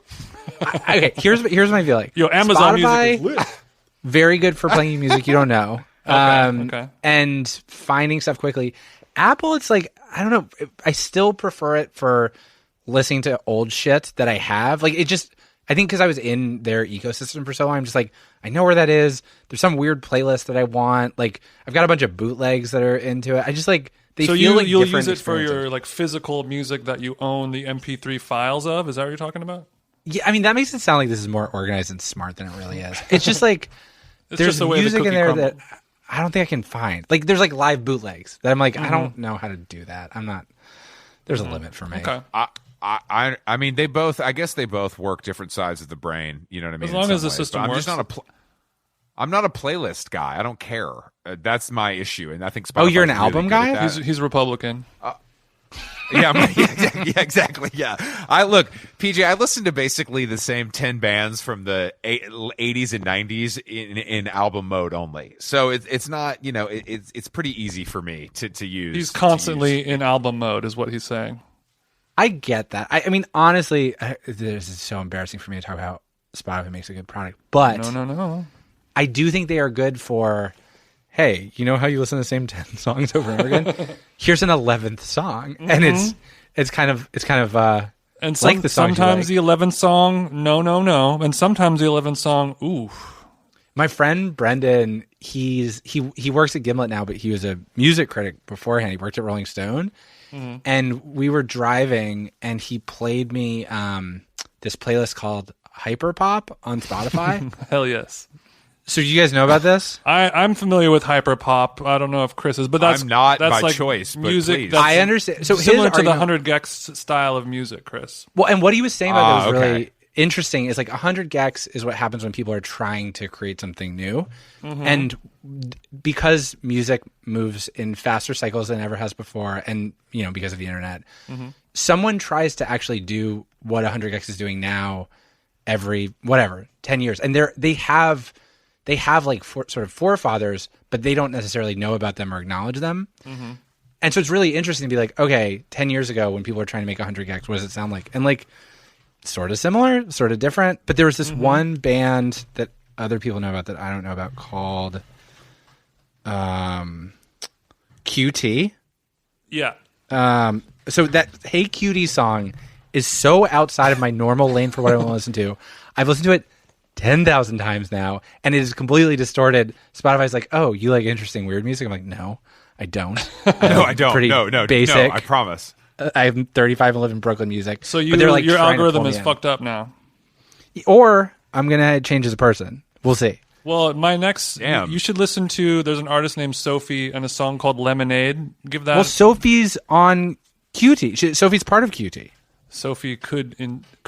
Okay, here's my feeling. Yo, Amazon Spotify, Music is lit. Very good for playing music you don't know. Okay. And finding stuff quickly. Apple, it's like, I don't know. I still prefer it for listening to old shit that I have. Like, I think because I was in their ecosystem for so long, I'm just like, I know where that is. There's some weird playlist that I want. Like, I've got a bunch of bootlegs that are into it. I just like, you'll use it for your like physical music that you own the MP3 files of? Is that what you're talking about? Yeah, I mean, that makes it sound like this is more organized and smart than it really is. It's just like, there's just the way music the in there crumbled. that I don't think I can find. Like, there's like live bootlegs that I'm like, I don't know how to do that. There's a limit for me. Okay. I mean, I guess they both work different sides of the brain. You know what I mean? As long as the system works. I'm not a playlist guy. I don't care. That's my issue, and I think Spotify. Oh, you're an album guy? He's Republican. Yeah, exactly. Yeah. I look, PJ, I listened to basically the same 10 bands from the 80s and 90s in album mode only. So it's not, it's pretty easy for me to use. He's constantly in album mode is what he's saying. I get that. I mean, honestly, this is so embarrassing for me to talk about Spotify makes a good product, but No. I do think they are good for, hey, you know how you listen to the same 10 songs over and over again? Here's an 11th song. Mm-hmm. And it's kind of and like the songs sometimes the 11th song, no. And sometimes the 11th song, ooh. My friend Brendan, he works at Gimlet now, but he was a music critic beforehand. He worked at Rolling Stone. Mm-hmm. And we were driving and he played me this playlist called Hyperpop on Spotify. Hell yes. So do you guys know about this? I'm familiar with hyperpop. I don't know if Chris is, but that's I'm not that's by like choice. But music. please. I understand. So similar his to the argument, 100 gecs style of music, Chris. well, and what he was saying about that was okay. really interesting. Is like 100 gecs is what happens when people are trying to create something new, and because music moves in faster cycles than it ever has before, and because of the internet, someone tries to actually do what 100 gecs is doing now every 10 years, and they have like sort of forefathers, but they don't necessarily know about them or acknowledge them. Mm-hmm. And so it's really interesting to be like, okay, 10 years ago when people were trying to make 100 gecs, what does it sound like? And like, sort of similar, sort of different. But there was this one band that other people know about that I don't know about called QT. Yeah. So that Hey Cutie song is so outside of my normal lane for what I want to listen to. I've listened to it 10,000 times now, and it is completely distorted. Spotify's like, oh, you like interesting, weird music? I'm like, no, I don't. No, I don't. Pretty No, basic. No, I promise. I'm 35 and live in Brooklyn music. So but they're, like, your trying to algorithm pull me is in. fucked up now. Or I'm going to change as a person. We'll see. Well, my next, Damn. you should listen to, there's an artist named Sophie and a song called Lemonade. Give that. Well, Sophie's on QT. Sophie's part of QT. Sophie could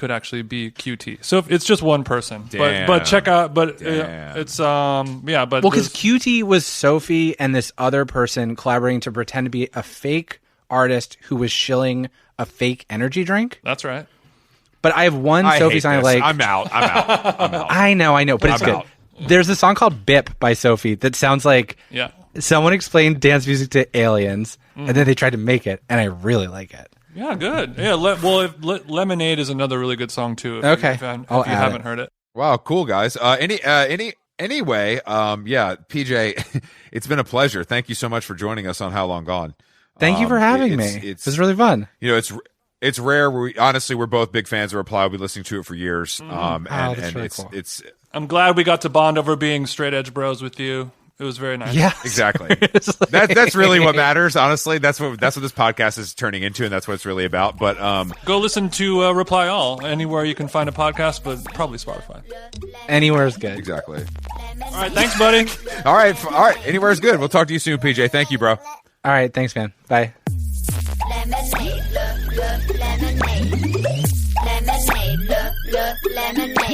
actually be QT. So it's just one person. Damn. But check out, but Damn. it's, yeah, but. Well, because QT was Sophie and this other person collaborating to pretend to be a fake artist who was shilling a fake energy drink. That's right. But I have one Sophie hate song I this. like. I'm out. I know, but it's I'm good. out. There's a song called Bip by Sophie that sounds like Yeah. someone explained dance music to aliens, and then they tried to make it, and I really like it. Yeah, good. Yeah, Lemonade is another really good song too. If you haven't heard it. Wow, cool guys. Anyway, yeah, PJ, it's been a pleasure. Thank you so much for joining us on How Long Gone. Thank you for having me. It was really fun. It's rare. We're both big fans of Reply. We've been listening to it for years. That's really cool. I'm glad we got to bond over being straight edge bros with you. It was very nice. Yeah, exactly. That's really what matters. Honestly, that's what this podcast is turning into, and that's what it's really about. But go listen to Reply All anywhere you can find a podcast, but probably Spotify. Anywhere is good. Exactly. All right, thanks, buddy. All right. Anywhere is good. We'll talk to you soon, PJ. Thank you, bro. All right, thanks, man. Bye. Lemonade, lemonade, lemonade,